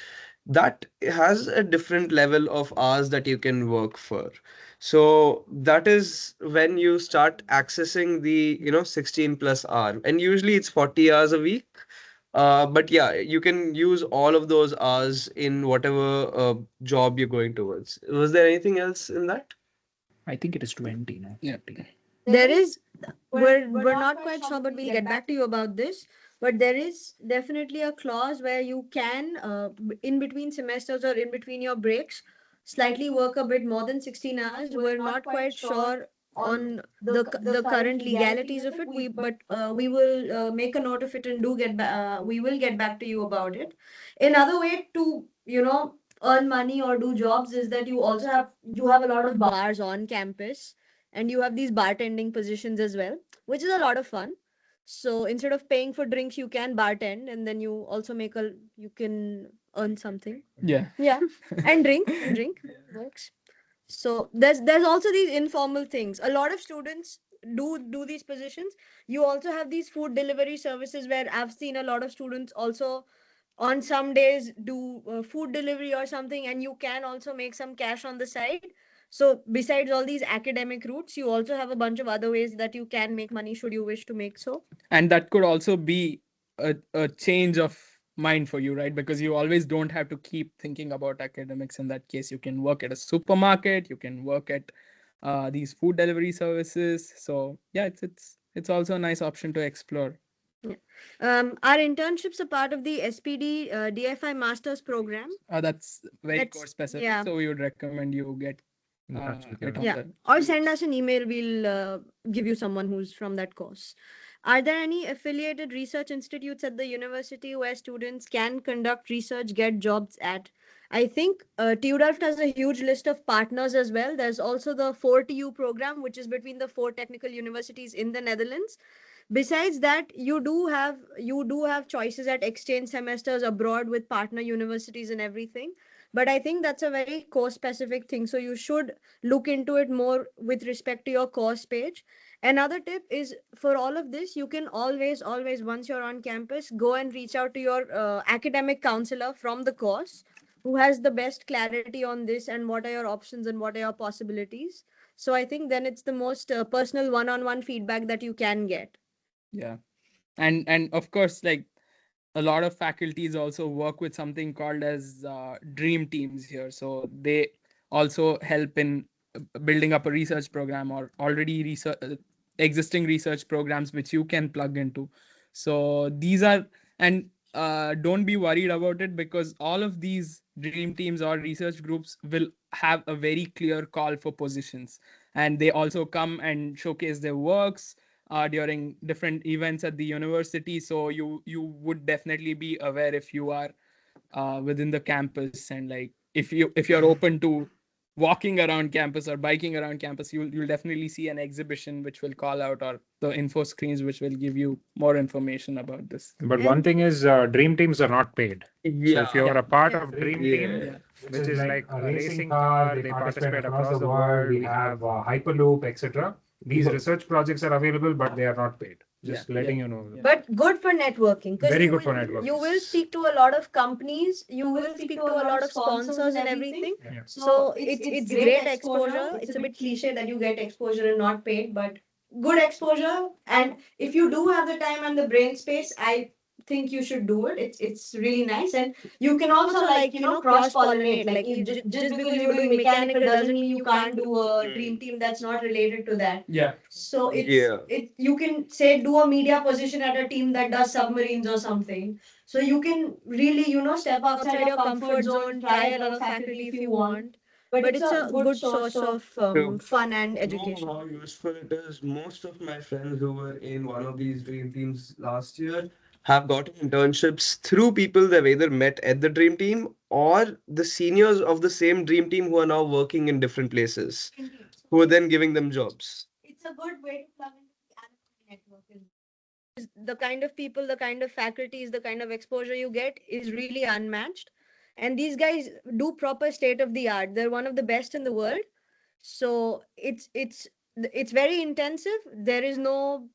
that has a different level of hours that you can work for. So that is when you start accessing the 16 plus hour, and usually it's 40 hours a week. But yeah, you can use all of those hours in whatever job you're going towards. Was there anything else in that? I think it is 20 now. Yeah. There is, we're not quite sure, but we'll get back to you about this. But there is definitely a clause where you can, in between semesters or in between your breaks, slightly work a bit more than 16 hours. We're not quite sure on the current legalities of it. We will make a note of it and we will get back to you about it. Another way to earn money or do jobs is that you have a lot of bars on campus, and you have these bartending positions as well, which is a lot of fun. So instead of paying for drinks, you can bartend, and then you also you can earn something. Yeah. Yeah, and drink works. So there's also these informal things. A lot of students do these positions. You also have these food delivery services where I've seen a lot of students also on some days do food delivery or something, and you can also make some cash on the side. So besides all these academic routes, you also have a bunch of other ways that you can make money should you wish to make so. And that could also be a change of mind for you, right? Because you always don't have to keep thinking about academics. In that case, you can work at a supermarket, you can work at these food delivery services. So yeah, it's also a nice option to explore. Yeah. Our internships are part of the SPD DFI Masters program. That's very That's- course specific. yeah. So we would recommend you get In touch with it your- on Yeah, the- or send us an email. We'll give you someone who's from that course. Are there any affiliated research institutes at the university where students can conduct research, get jobs at? I think TU Delft has a huge list of partners as well. There's also the 4TU program, which is between the four technical universities in the Netherlands. Besides that, you do have choices at exchange semesters abroad with partner universities and everything. But I think that's a very course specific thing. So you should look into it more with respect to your course page. Another tip is for all of this, you can always, once you're on campus, go and reach out to your academic counselor from the course who has the best clarity on this and what are your options and what are your possibilities. So I think then it's the most personal one-on-one feedback that you can get. Yeah. And of course, like, a lot of faculties also work with something called as dream teams here, so they also help in building up a research program or already existing research programs which you can plug into. So these are, and don't be worried about it, because all of these dream teams or research groups will have a very clear call for positions, and they also come and showcase their works during different events at the university. So you would definitely be aware if you are within the campus, and like if you're open to walking around campus or biking around campus, you'll definitely see an exhibition which will call out, or the info screens which will give you more information about this. But one And thing is, dream teams are not paid. So if Yeah. you're a part Yeah. of dream Yeah. team, Yeah. which is like a racing car, they participate across the world. We have Hyperloop, etc. These research projects are available, but they are not paid. Just Yeah, letting yeah, you know. yeah. But good for networking, because Very good for networking. you will speak to a lot of companies, you will speak to a lot of sponsors and everything. Yeah. So it's great exposure. It's a bit cliche that you get exposure and not paid, but good exposure. And if you do have the time and the brain space, I think you should do it. It's really nice, and you can also, like, cross pollinate. Like, if just because you're doing mechanical doesn't mean you can't do a dream team that's not related to that. Yeah. So Yeah. you can say do a media position at a team that does submarines or something. So you can really, step outside your comfort zone, try a lot of faculty if you want. But it's a good source of So, fun and to know education. how useful it is, most of my friends who were in one of these dream teams last year have gotten internships through people they've either met at the dream team or the seniors of the same dream team who are now working in different places, Indeed. who are then giving them jobs. It's a good way to plug into the alumni network. The kind of people, the kind of faculties, the kind of exposure you get is really unmatched. And these guys do proper state of the art. They're one of the best in the world. So it's very intensive. There is no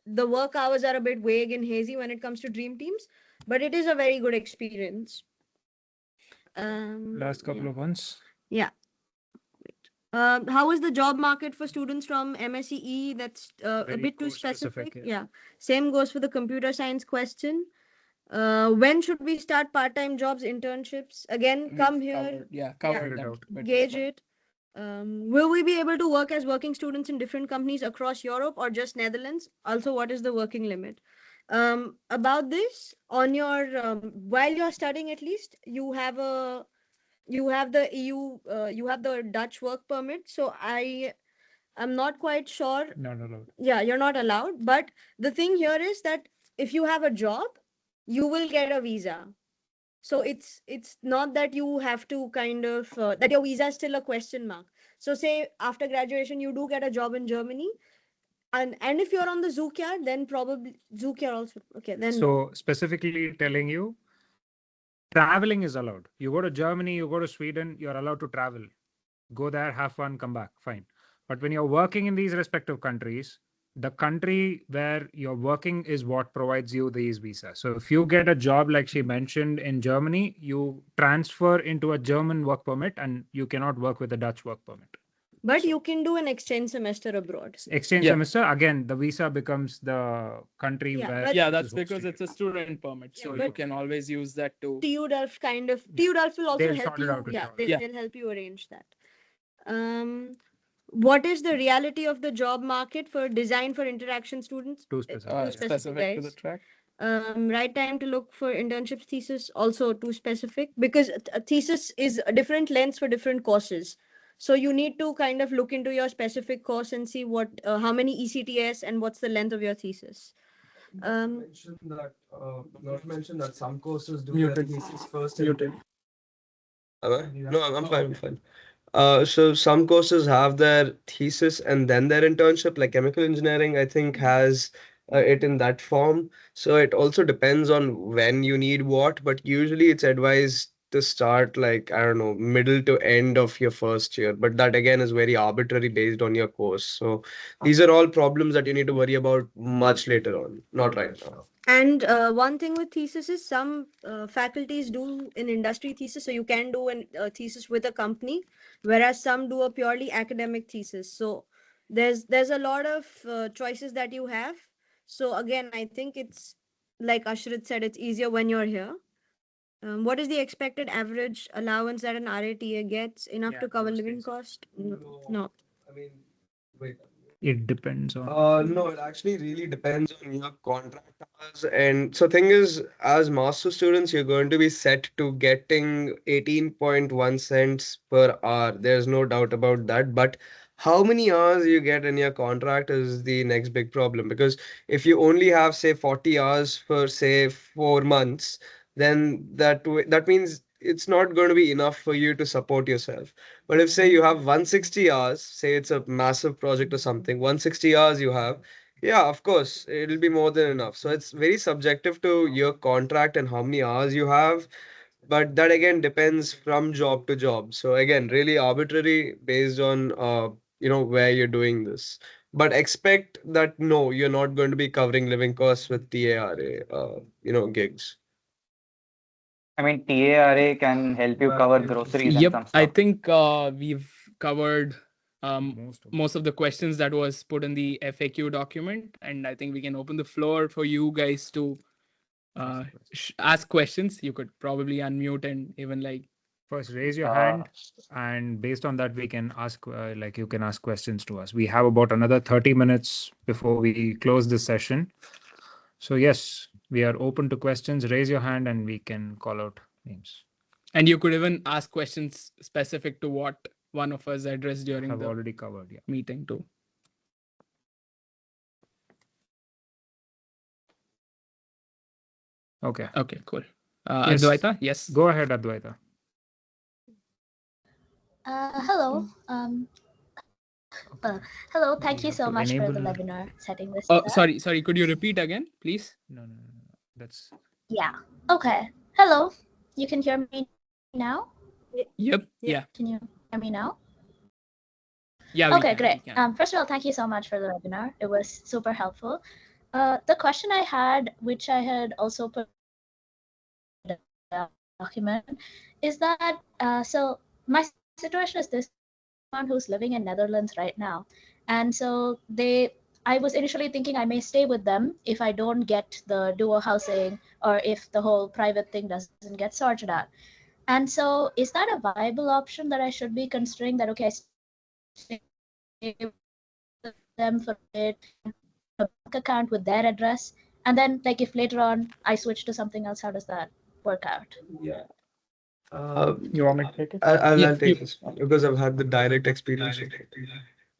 the work hours are a bit vague and hazy when it comes to dream teams, but it is a very good experience. Last couple Yeah. of months. Yeah. How is the job market for students from MSCE? That's a Very bit too course specific, specific. yeah. Yeah. Same goes for the computer science question. When should we start part-time jobs, internships? Again, come here, Covered Figure it that out. bit gauge before. it. Will we be able to work as working students in different companies across Europe or just Netherlands? Also, what is the working limit? About this, on your while you're studying, at least you have the EU, you have the Dutch work permit. So I'm not quite sure. Not allowed. Yeah, you're not allowed. But the thing here is that if you have a job, you will get a visa. So it's not that you have to kind of that your visa is still a question mark. So say after graduation you do get a job in Germany, and if you're on the Zookyard, then probably Zookyard also. Okay, then So specifically telling you, traveling is allowed. You go to Germany, you go to Sweden, you're allowed to travel. Go there, have fun, come back, fine. But when you're working in these respective countries, the country where you're working is what provides you these visas. So if you get a job like she mentioned in Germany, you transfer into a German work permit and you cannot work with a Dutch work permit. but you can do an exchange semester abroad. Exchange Yeah. semester, again, the visa becomes the country Yeah, where but- Yeah, it that's is because hosting it's a you. student permit, Yeah, so but- you can always use that to. TU Delft TU Delft will also They'll help sort it you. out with Yeah, you. they, Yeah. they'll help you arrange that. What is the reality of the job market for design for interaction students? Too specific. Too Specific to the guys. track. Right time to look for internships, thesis also too specific, because a thesis is a different lengths for different courses. So you need to kind of look into your specific course and see what how many ECTS and what's the length of your thesis. Not to mention that some courses do Muted. their thesis first Muted. Am I? No, I'm fine. I'm fine. So some courses have their thesis and then their internship, like chemical engineering, I think has it in that form. So it also depends on when you need what, but usually it's advised to start like, I don't know, middle to end of your first year. But that again is very arbitrary based on your course. So these are all problems that you need to worry about much later on, not right now. And one thing with thesis is some faculties do an industry thesis, so you can do a thesis with a company, whereas some do a purely academic thesis. So there's a lot of choices that you have. So again, I think it's like Ashrit said, it's easier when you're here. What is the expected average allowance that an RATA gets? Enough Yeah, to cover those living things. cost? No. I mean, wait. It depends on. No, it actually really depends on your contract hours. And so thing is, as master students, you're going to be set to getting 18.1 cents per hour. There's no doubt about that. But how many hours you get in your contract is the next big problem. Because if you only have, say, 40 hours for, say, 4 months, then that means it's not going to be enough for you to support yourself. But if say you have 160 hours, say it's a massive project or something, 160 hours you have, yeah, of course, it'll be more than enough. So it's very subjective to your contract and how many hours you have. But that again depends from job to job. So again, really arbitrary based on where you're doing this. But expect that no, you're not going to be covering living costs with TARA gigs. I mean, TARA can help you cover groceries and Yep, some I stuff. think we've covered most of the questions that was put in the FAQ document, and I think we can open the floor for you guys to ask questions. You could probably unmute and even like First, raise your Uh, hand, and based on that, we can ask, like, you can ask questions to us. We have about another 30 minutes before we close this session. So, yes, we are open to questions. Raise your hand, and we can call out names. and you could even ask questions specific to what one of us addressed during Have the already covered, yeah. meeting too. Okay. Okay, cool. Yes. Advaita, yes. Go ahead, Advaita. Hello. Hello. Thank We you have so to much for the enable. webinar setting this Oh, up. sorry. Could you repeat again, please? No. That's. Yeah. Okay. Hello. You can hear me now? Yep. Yeah. Yeah. Can you hear me now? Yeah. Okay, We great. can. First of all, thank you so much for the webinar. It was super helpful. The question I had, which I had also put in the document, is that so my situation is this: someone who's living in Netherlands right now, and so I was initially thinking I may stay with them if I don't get the dual housing or if the whole private thing doesn't get sorted out. And so, is that a viable option that I should be considering? That okay, I stay with them for a bit, a bank account with their address, and then like if later on I switch to something else, how does that work out? Yeah. You want me to take it? I'll take this one because I've had the direct experience.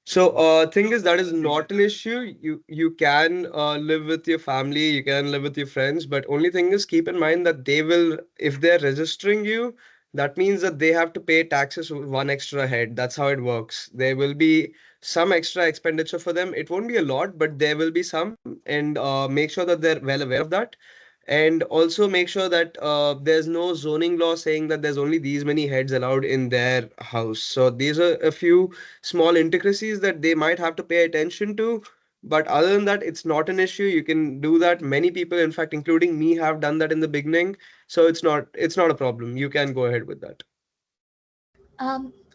So, thing is that is not an issue. You can live with your family, you can live with your friends, but only thing is keep in mind that they will, if they're registering you, that means that they have to pay taxes one extra head. That's how it works. There will be some extra expenditure for them. It won't be a lot, but there will be some, and make sure that they're well aware of that. And also make sure that there's no zoning law saying that there's only these many heads allowed in their house. So these are a few small intricacies that they might have to pay attention to. But other than that, it's not an issue. You can do that. Many people, in fact, including me, have done that in the beginning. So it's not a problem. You can go ahead with that.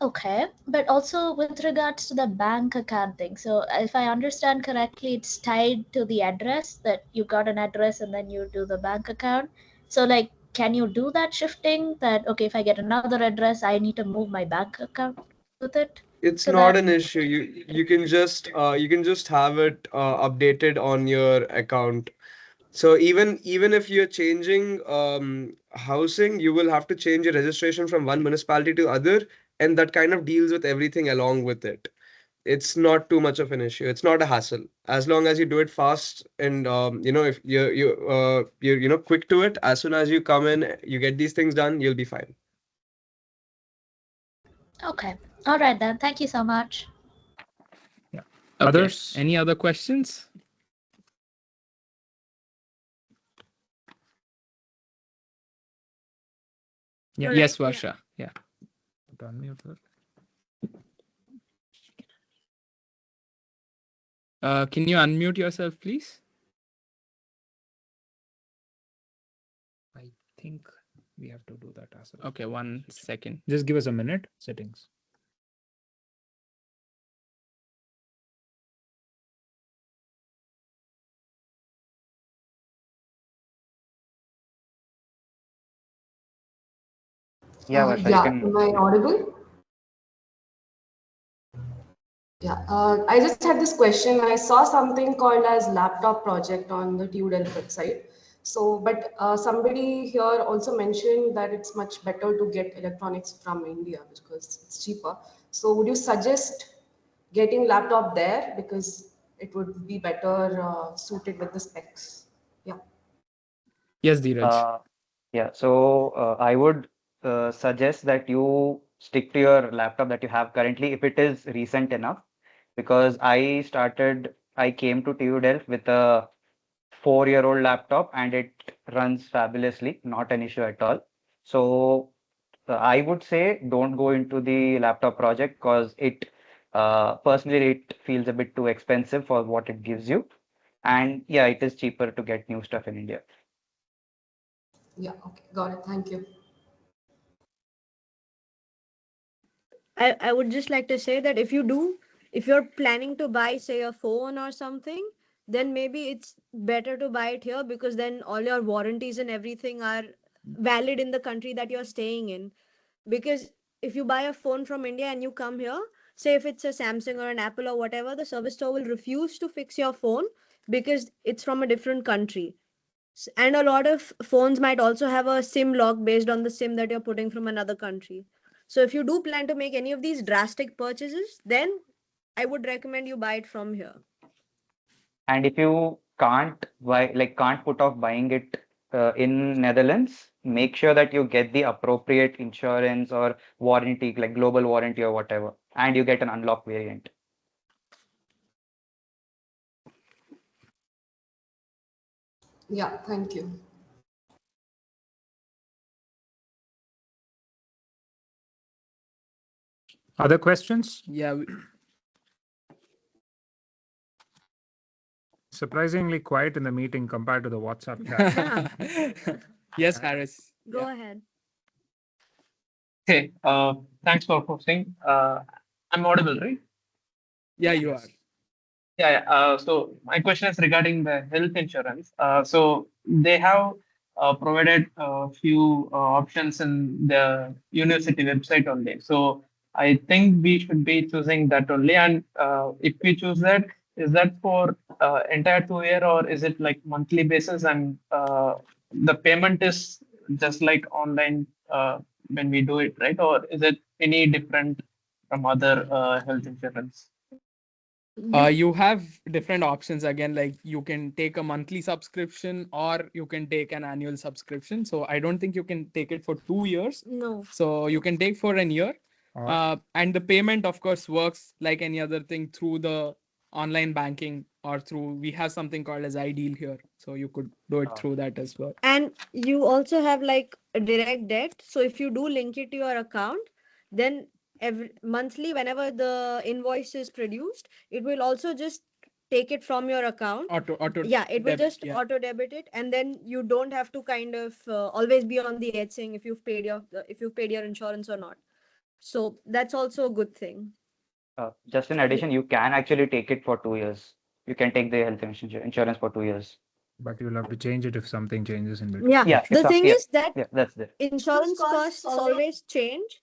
Okay, but also with regards to the bank account thing. So if I understand correctly, it's tied to the address that you got an address and then you do the bank account. So like, can you do that shifting that, okay, if I get another address, I need to move my bank account with it It's to not that? an issue. You can just have it updated on your account. So even if you're changing housing, you will have to change your registration from one municipality to other, and that kind of deals with everything along with it. It's not too much of an issue. It's not a hassle as long as you do it fast and if you're quick to it. As soon as you come in, you get these things done, you'll be fine. Okay. All right then. Thank you so much. Yeah. Okay. Others? Any other questions? Yeah. Yes, Varsha. Yeah. Unmute her. Can you unmute yourself, please? I think we have to do that as well. Okay, 1 second. Just give us a minute. Settings. Yeah, Varsha, you Yeah, can. am I audible? Yeah, I just had this question. I saw something called as laptop project on the TUDEL website. So, but somebody here also mentioned that it's much better to get electronics from India because it's cheaper. So, would you suggest getting laptop there because it would be better suited with the specs? Yeah. Yes, Dheeraj. Yeah, so I would suggest that you stick to your laptop that you have currently if it is recent enough, because I came to TU Delft with a 4-year-old laptop and it runs fabulously, not an issue at all. So I would say don't go into the laptop project because personally it feels a bit too expensive for what it gives you. And yeah, it is cheaper to get new stuff in India. Yeah, okay, got it. Thank you. I would just like to say that if you're planning to buy, say, a phone or something, then maybe it's better to buy it here because then all your warranties and everything are valid in the country that you're staying in. Because if you buy a phone from India and you come here, say if it's a Samsung or an Apple or whatever, the service store will refuse to fix your phone because it's from a different country. And a lot of phones might also have a SIM lock based on the SIM that you're putting from another country. So if you do plan to make any of these drastic purchases, then I would recommend you buy it from here. And if you can't put off buying it in Netherlands, make sure that you get the appropriate insurance or warranty, like global warranty or whatever, and you get an unlock variant. Yeah, thank you. Other questions? Yeah. Surprisingly quiet in the meeting compared to the WhatsApp chat. Yes, Harris. Go Yeah. ahead. Okay, thanks for hosting. I'm audible, right? Yeah, you are. Yeah, yeah. So my question is regarding the health insurance. So they have provided a few options in the university website only. So I think we should be choosing that only. And if we choose that, is that for entire 2 year or is it like monthly basis? And the payment is just like online when we do it, right? Or is it any different from other health insurance? You have different options again, like you can take a monthly subscription or you can take an annual subscription. So I don't think you can take it for 2 years. No. So you can take for an year. And the payment, of course, works like any other thing through the online banking or through, we have something called as iDeal here. So you could do it through that as well. And you also have like a direct debt. So if you do link it to your account, then every monthly, whenever the invoice is produced, it will also just take it from your account. Yeah, it will just auto debit it, and then you don't have to kind of always be on the edge saying if you've paid your insurance or not. So that's also a good thing. Just in addition, you can actually take it for 2 years. You can take the health insurance for 2 years. But you'll have to change it if something changes in between. Yeah, the thing is that that's there. insurance costs always change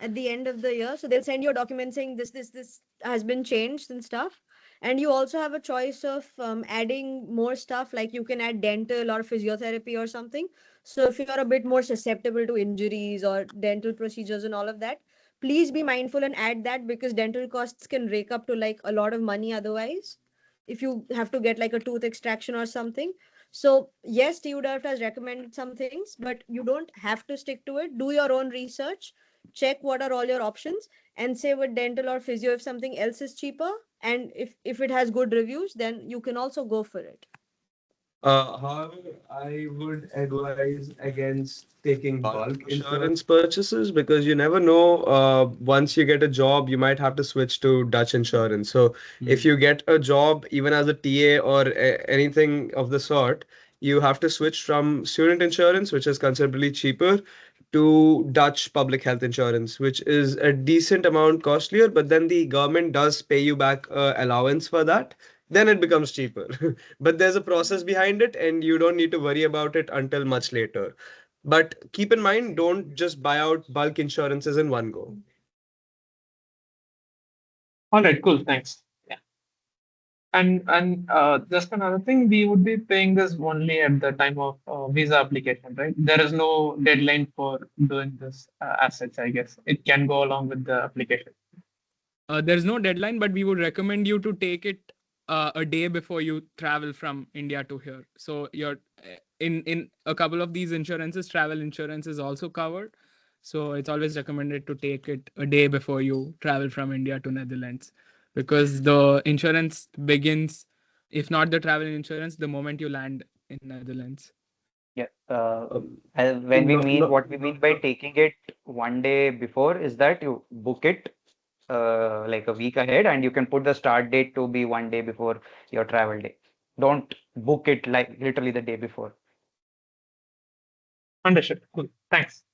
at the end of the year. So they'll send you a document saying this has been changed and stuff. And you also have a choice of adding more stuff, like you can add dental or physiotherapy or something. So if you're a bit more susceptible to injuries or dental procedures and all of that, please be mindful and add that, because dental costs can rake up to like a lot of money otherwise if you have to get like a tooth extraction or something. So yes, TUDART has recommended some things, but you don't have to stick to it. Do your own research. check what are all your options and say with dental or physio if something else is cheaper, and if it has good reviews, then you can also go for it. However, I would advise against taking bulk insurance purchases because you never know. Once you get a job, you might have to switch to Dutch insurance. So if you get a job, even as a TA or anything of the sort, you have to switch from student insurance, which is considerably cheaper, to Dutch public health insurance, which is a decent amount costlier, but then the government does pay you back allowance for that. Then it becomes cheaper. But there's a process behind it, and you don't need to worry about it until much later. But keep in mind, don't just buy out bulk insurances in one go. All right, cool, thanks. Yeah. And just another thing, we would be paying this only at the time of visa application, right? There is no deadline for doing this as such, I guess. It can go along with the application. There's no deadline, but we would recommend you to take it a day before you travel from India to here. So you're in a couple of these insurances, travel insurance is also covered. So it's always recommended to take it a day before you travel from India to Netherlands, because the insurance begins, if not the travel insurance, the moment you land in Netherlands. Yeah. Um, When we no, mean, no, what we mean by taking it one day before is that you book it like a week ahead, and you can put the start date to be one day before your travel day. Don't book it like literally the day before. Understood. Cool. Thanks.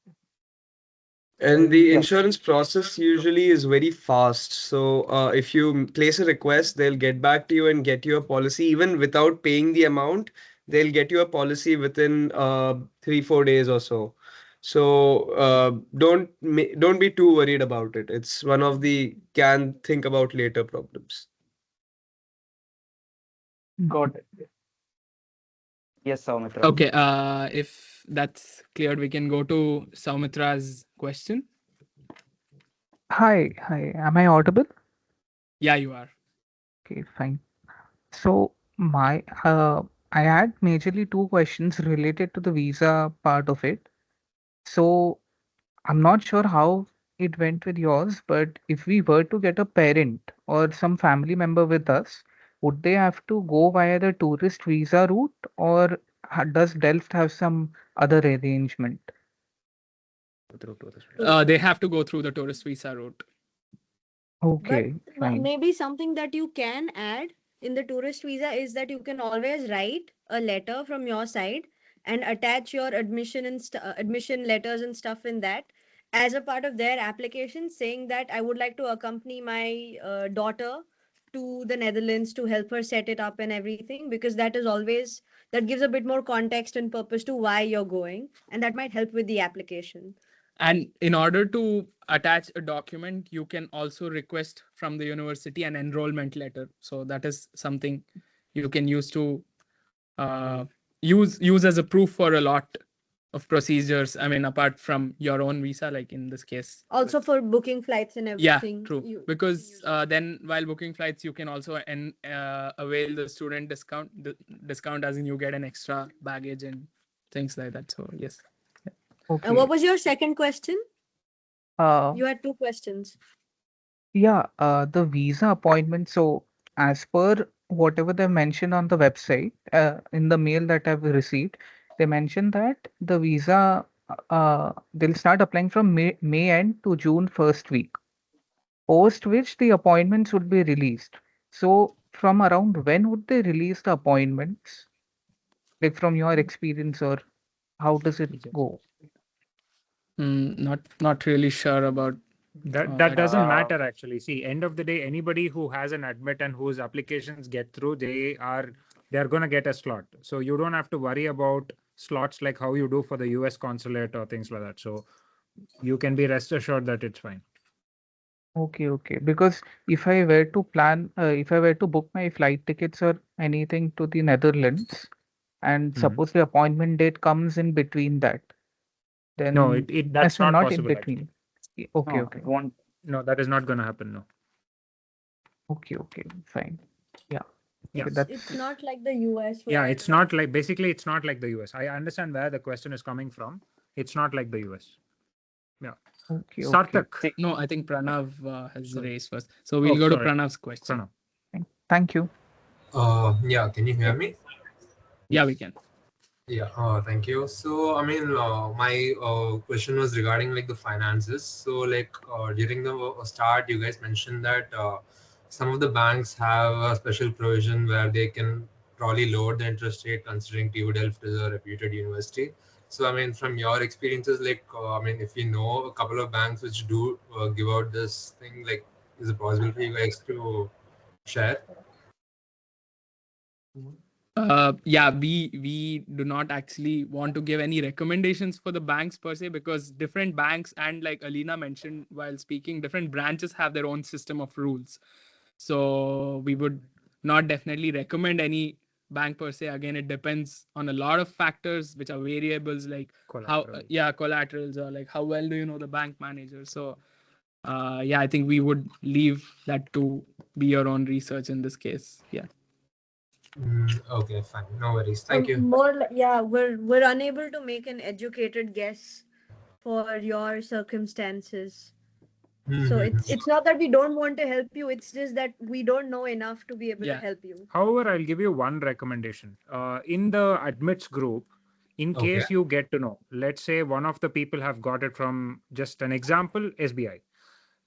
And the Yeah. insurance process usually is very fast. So if you place a request, they'll get back to you and get you a policy. Even without paying the amount, they'll get you a policy within 3-4 days or so. So don't be too worried about it. It's one of the can think about later problems. Got it. Yes, Soumitra. Okay, if that's cleared, we can go to Saumitra's question. Hi. Am I audible? Yeah, you are. Okay, fine. So I had majorly two questions related to the visa part of it. So I'm not sure how it went with yours, but if we were to get a parent or some family member with us, would they have to go via the tourist visa route, or does Delft have some other arrangement? They have to go through the tourist visa route. But Okay, fine. maybe something that you can add in the tourist visa is that you can always write a letter from your side and attach your admission and admission letters and stuff in that as a part of their application, saying that I would like to accompany my daughter to the Netherlands to help her set it up and everything, because that is always, that gives a bit more context and purpose to why you're going, and that might help with the application. And in order to attach a document, you can also request from the university an enrollment letter. So that is something you can use to use as a proof for a lot of procedures. I mean, apart from your own visa, like in this case. Also for booking flights and Yeah, everything. true. Because then while booking flights, you can also avail the student discount. The discount as in you get an extra baggage and things like that. So yes. Okay. And what was your second question? Uh, You had two questions. Yeah, the visa appointment. So, as per whatever they mentioned on the website, in the mail that I've received, they mentioned that the visa, they'll start applying from May end to June first week, post which the appointments would be released. So, from around when would they release the appointments? Like from your experience, or how does it go? Not really sure about That doesn't Uh, matter actually. See, end of the day, anybody who has an admit and whose applications get through, they're gonna get a slot. So you don't have to worry about slots like how you do for the US consulate or things like that. So you can be rest assured that it's fine. Okay. Because if I were to plan, if I were to book my flight tickets or anything to the Netherlands, and Mhm. suppose the appointment date comes in between that, No, then that's sorry, not not in possible actually. between. Okay, no, okay, it won't. No, that is not gonna happen. No. okay, fine. Yeah, Yeah. okay, It's that's not like the US Yeah, where it's not like basically it's not like the US. I understand where the question is coming from. It's not like the US. Yeah. Okay, okay. Sarthak. No, I think Pranav has Sorry. raised first. So we'll go to Sorry. Pranav's question. Pranav. Thank you. Yeah, can you hear me? Yeah, we can. Yeah, thank you. So, I mean, my question was regarding like the finances. So, like during the start, you guys mentioned that some of the banks have a special provision where they can probably lower the interest rate considering TU Delft is a reputed university. So, I mean, from your experiences, like, I mean, if you know a couple of banks which do give out this thing, like, is it possible for you guys to share? Yeah, we do not actually want to give any recommendations for the banks per se, because different banks, and like Alina mentioned while speaking, different branches have their own system of rules. So we would not definitely recommend any bank per se. Again, it depends on a lot of factors which are variables, like how Collateral. yeah, collaterals, or like how well do you know the bank manager. So yeah, I think we would leave that to be your own research in this case. Yeah. Okay, fine. No worries. Thank you. Yeah, we're unable to make an educated guess for your circumstances. So it's not that we don't want to help you, it's just that we don't know enough to be able to Yeah. help you. However, I'll give you one recommendation. In the admits group, in Okay. case you get to know, let's say one of the people have got it from, just an example, SBI,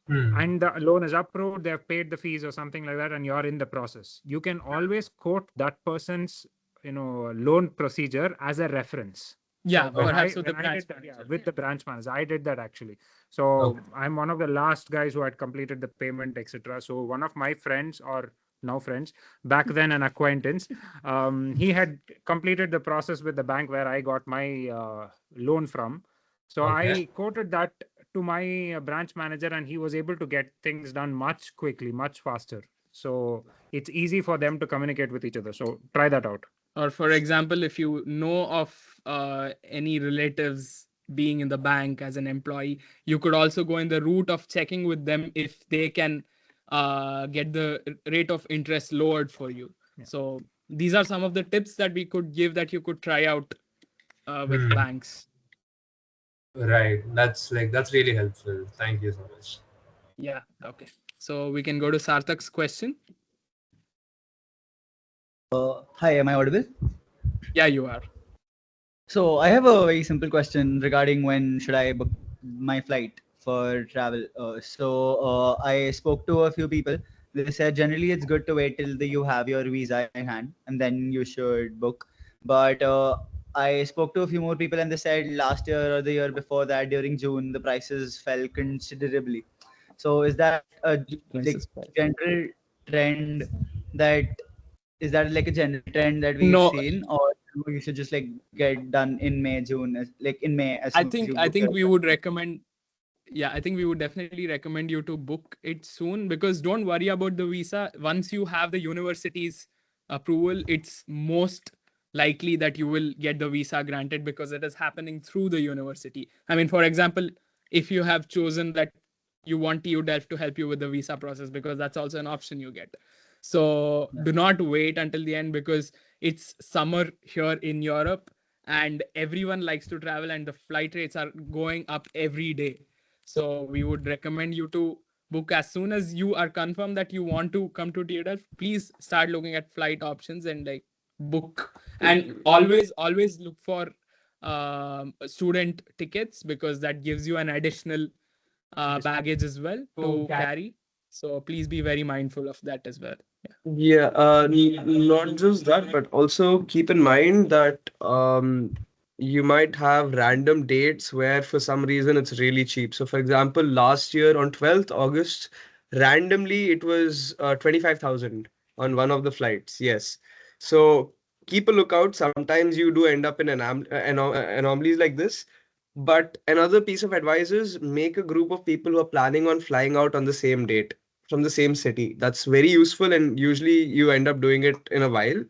and the loan is approved, they have paid the fees or something like that, and you're in the process. You can always quote that person's, loan procedure as a reference. Yeah, So perhaps with the when I branch did that, manager. with the branch manager, I did that actually. So Okay. I'm one of the last guys who had completed the payment, etc. So one of my friends, or now friends, back then an acquaintance, he had completed the process with the bank where I got my loan from. So Okay. I quoted that to my branch manager, and he was able to get things done much quickly, much faster. So it's easy for them to communicate with each other. So try that out. Or for example, if you know of any relatives being in the bank as an employee, you could also go in the route of checking with them if they can get the rate of interest lowered for you. Yeah. So these are some of the tips that we could give that you could try out with banks. Right. That's really helpful. Thank you so much. Yeah. Okay. So we can go to Sarthak's question. Hi, am I audible? Yeah, you are. So I have a very simple question regarding when should I book my flight for travel. I spoke to a few people. They said generally it's good to wait till you have your visa in hand and then you should book. But I spoke to a few more people and they said last year or the year before that during June the prices fell considerably. So is that a like general trend that is that like a general trend that we've No, seen, or you should just like get done in May, June, like in May as soon as you I book think your we would recommend. Yeah, I think we would definitely recommend you to book it soon, because don't worry about the visa. Once you have the university's approval, it's most likely that you will get the visa granted, because it is happening through the university. I mean, for example, if you have chosen that you want TU Delft to help you with the visa process, because that's also an option you get. So do not wait until the end, because it's summer here in Europe and everyone likes to travel and the flight rates are going up every day. So we would recommend you to book as soon as you are confirmed that you want to come to TU. Please start looking at flight options and like book. And always look for student tickets, because that gives you an additional baggage as well to carry. So please be very mindful of that as well. Yeah, not just that, but also keep in mind that you might have random dates where for some reason it's really cheap. So, for example, last year on 12th August, randomly it was 25,000 on one of the flights. Yes. So keep a lookout. Sometimes you do end up in anomalies like this. But another piece of advice is make a group of people who are planning on flying out on the same date from the same city. That's very useful, and usually you end up doing it in a while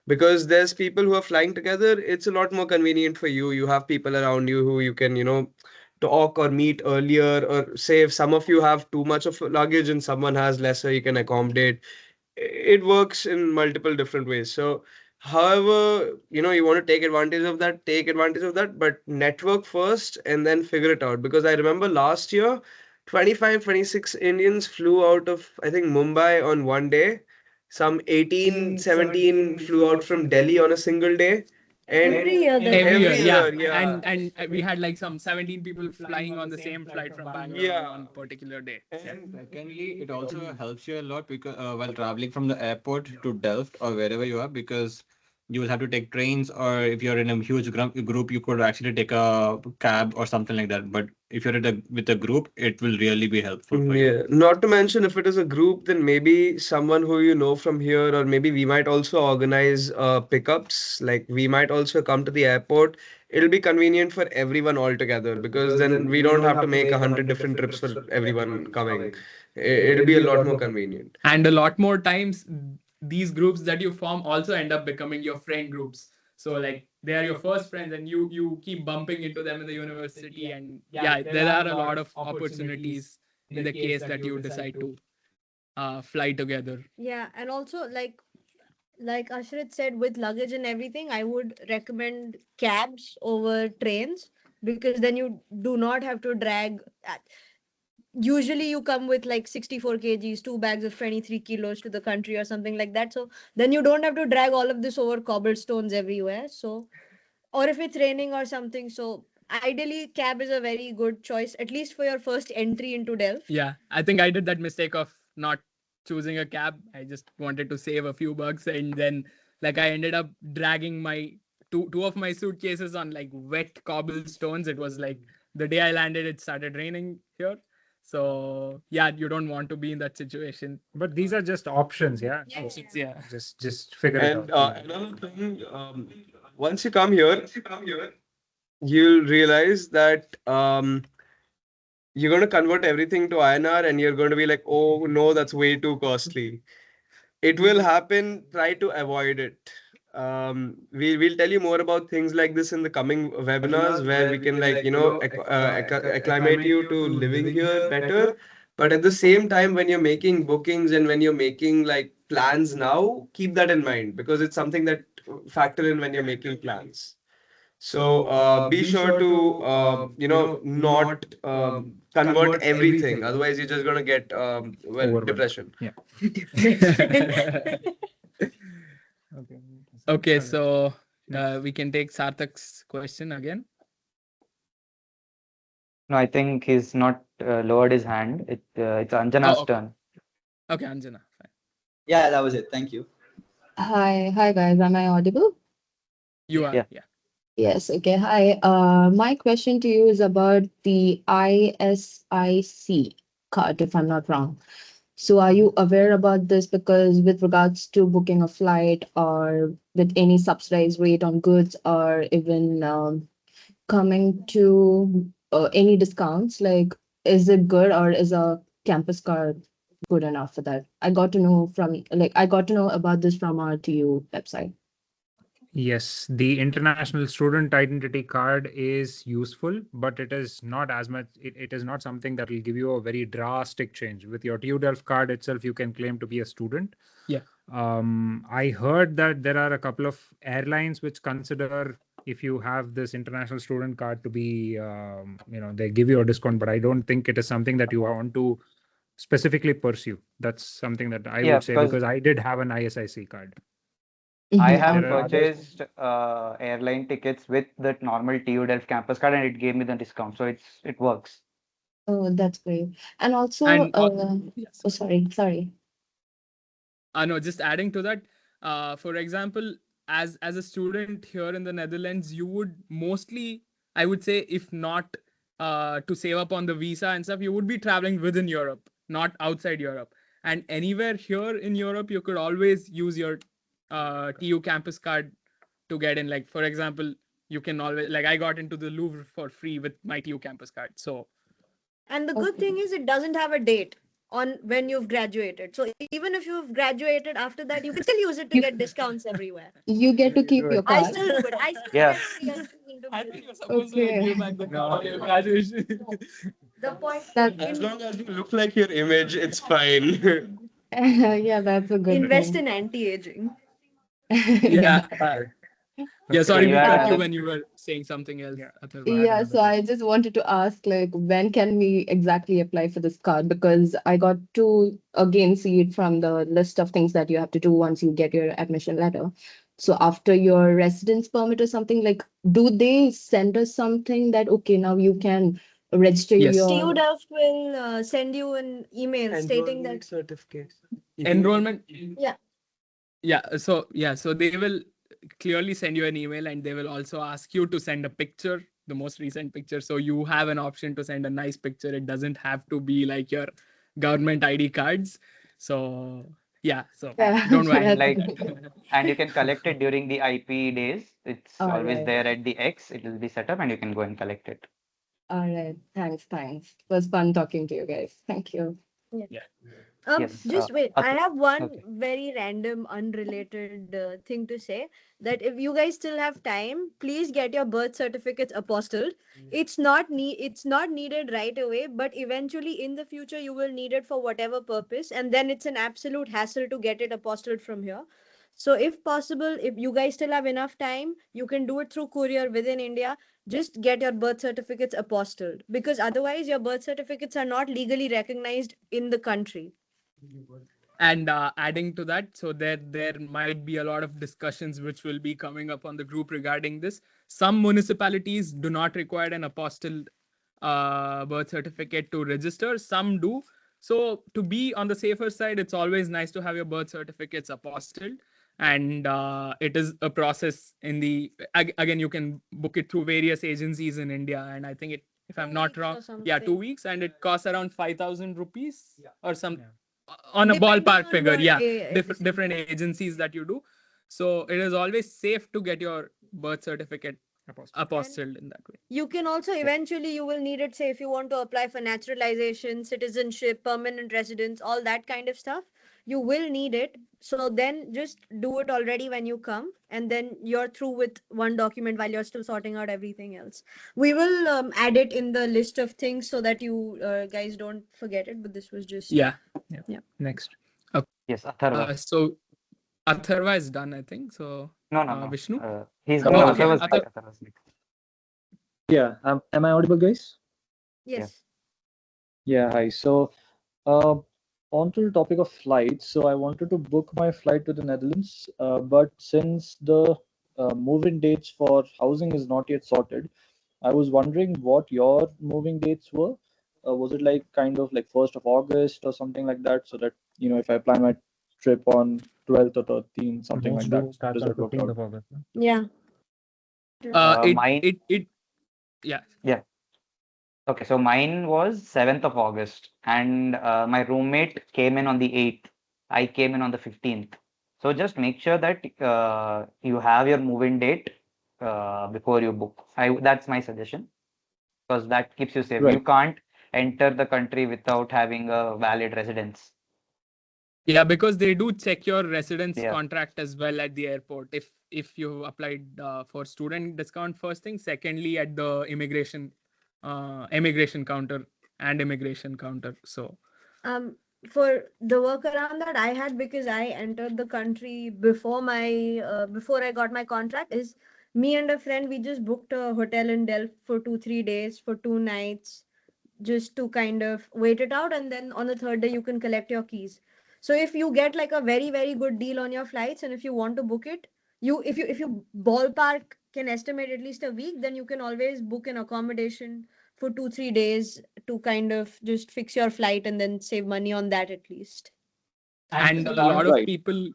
because there's people who are flying together. It's a lot more convenient for you. You have people around you who you can, talk or meet earlier, or say if some of you have too much of luggage and someone has lesser, you can accommodate. It works in multiple different ways. So However, you want to take advantage of that, take advantage of that, but network first and then figure it out. Because I remember last year, 25, 26 Indians flew out of, I think, Mumbai on one day. Some 18, 17 flew out from Delhi on a single day. And Every year that Every year, every happens. yeah. year, yeah. And we had like some 17 people flying on the same flight from Bangalore on Yeah. one particular day. And Secondly, it also helps you a lot because while traveling from the airport to Delft or wherever you are, because you will have to take trains, or if you're in a huge group, you could actually take a cab or something like that. But if you're with a group, it will really be helpful for you. Yeah, not to mention if it is a group, then maybe someone who you know from here, or maybe we might also organize pickups. Like we might also come to the airport. It'll be convenient for everyone altogether because then we don't have to make 100 different trips for everyone coming. It'll be a lot more convenient. And a lot more times, these groups that you form also end up becoming your friend groups. So like they are your first friends, and you keep bumping into them in the university. And yeah, there are a lot of opportunities in the case that you decide to fly together. Yeah, and also like Ashrit said, with luggage and everything, I would recommend cabs over trains because then you do not have to drag. Usually, you come with like 64 kgs, two bags of 23 kilos to the country or something like that. So then you don't have to drag all of this over cobblestones everywhere. So, or if it's raining or something. So, ideally, cab is a very good choice, at least for your first entry into Delft. Yeah, I think I did that mistake of not choosing a cab. I just wanted to save a few bucks, and then like I ended up dragging my two of my suitcases on like wet cobblestones. It was like the day I landed, it started raining here. So yeah, you don't want to be in that situation. But these are just options, yeah. Options, yeah. Just figure it And out. another thing, once you come here, you'll realize that you're going to convert everything to INR, and you're going to be like, oh no, that's way too costly. It will happen. Try to avoid it. We'll tell you more about things like this in the coming webinars where we can like acclimate you to living here better. But at the same time, when you're making bookings and when you're making like plans now, keep that in mind because it's something that factor in when you're making plans. So be sure to not convert everything. Otherwise, you're just gonna get depression. Yeah. Okay, so we can take Sarthak's question again. No, I think he's not lowered his hand. It's Anjana's okay. turn. Okay, Anjana. Fine. Yeah, that was it. Thank you. Hi guys. Am I audible? You are, Yeah. yeah. Yes. Okay. Hi. My question to you is about the ISIC card, if I'm not wrong. So, are you aware about this? Because with regards to booking a flight or with any subsidized rate on goods, or even coming to any discounts, like is it good or is a campus card good enough for that? I got to know about this from our TU website. Yes, the international student identity card is useful, but it is not as much. It is not something that will give you a very drastic change. With your TU Delft card itself, you can claim to be a student. Yeah. I heard that there are a couple of airlines which consider if you have this international student card to be, they give you a discount, but I don't think it is something that you want to specifically pursue. That's something that I Yeah, would say because because I did have an ISIC card. I Mhm. have There are others. purchased airline tickets with the normal TU Delft campus card, and it gave me the discount, so it works. Oh, that's great. And also, And yes. oh, sorry. No, just adding to that, for example, as a student here in the Netherlands, you would mostly, I would say, if not to save up on the visa and stuff, you would be traveling within Europe, not outside Europe. And anywhere here in Europe, you could always use your TU campus card to get in. Like, for example, you can always, like, I got into the Louvre for free with my TU campus card. So, And the good thing is, it doesn't have a date on when you've graduated. So even if you've graduated after that, you can still use it to You get discounts everywhere. you get to You keep do your it. I card. still do it. I still Yeah. get free entry into I Blue. think you're supposed to like, give back the No. card on your graduation. The point That As long as you look like your image, it's fine. yeah, that's a good invest thing. in anti-aging. Yeah. Yeah, So sorry, you we had cut you another. when you were saying something else, Yeah. Atharva. Yeah, so I just wanted to ask, like, when can we exactly apply for this card? Because I got to again see it from the list of things that you have to do once you get your admission letter. So after your residence permit or something, like, do they send us something that, okay, now you can register Yes. TU your Delft will send you an email stating Enrollment that. certificate. Enrollment. Yeah. So they will clearly send you an email, and they will also ask you to send a picture, the most recent picture. So you have an option to send a nice picture. It doesn't have to be like your government ID cards. So yeah, so Yeah, don't worry And that's about like, good. and you can collect it during the IP days. It's All always right. there at the X. It will be set up and you can go and collect it. All right. Thanks. Thanks. It was fun talking to you guys. Thank you. Yeah. Yeah. Yes. Just wait. I have one Okay. very random, unrelated thing to say that if you guys still have time, please get your birth certificates apostilled. It's not needed right away, but eventually in the future you will need it for whatever purpose, and then it's an absolute hassle to get it apostilled from here. So if possible, if you guys still have enough time, you can do it through courier within India. Just get your birth certificates apostilled because otherwise your birth certificates are not legally recognized in the country. And adding to that, so there might be a lot of discussions which will be coming up on the group regarding this. Some municipalities do not require an apostille birth certificate to register, some do. So to be on the safer side, it's always nice to have your birth certificates apostilled. And it is a process in the again, you can book it through various agencies in India, and I think it, if I'm not wrong, yeah, 2 weeks, and it costs around 5,000 rupees or some, on a Depending ballpark on figure. what Yeah, agency. different agencies that you do. So it is always safe to get your birth certificate apostilled in that way. You can also eventually you will need it, say if you want to apply for naturalization, citizenship, permanent residence, all that kind of stuff. You will need it. So then just do it already when you come, and then you're through with one document while you're still sorting out everything else. We will add it in the list of things so that you guys don't forget it. But this was just Yeah. yeah. Next. Okay. Yes, Atharva. So Atharva is done, I think. So No. Vishnu. He's Oh, no, okay. Atharva's next. Atharva's next. Yeah, am I audible, guys? Yes. Yeah, hi. So, uh, on to the topic of flights. So, I wanted to book my flight to the Netherlands, but since the move-in dates for housing is not yet sorted, I was wondering what your moving dates were. Was it like kind of like 1st of August or something like that? So that, if I plan my trip on 12th or 13th, something like Most that, do starts does on that work 15th out? of August. No? Yeah. It Mine. it yeah. Yeah. Okay, so mine was 7th of August, and my roommate came in on the 8th. I came in on the 15th. So just make sure that you have your move-in date before you book. That's my suggestion because that keeps you safe. You Right. can't enter the country without having a valid residence. Yeah, because they do check your residence Yeah. contract as well at the airport. If you applied for student discount, first thing. Secondly, at the immigration counter and immigration counter. So um for the workaround that I had, because I entered the country before my before I got my contract, is me and a friend, we just booked a hotel in Delft for 2-3 days for 2 nights, just to kind of wait it out, and then on the third day you can collect your keys. So if you get like a very very good deal on your flights, and if you want to book it, if you ballpark can estimate at least a week, then you can always book an accommodation for 2-3 days to kind of just fix your flight and then save money on that at least. and a lot of Right. people,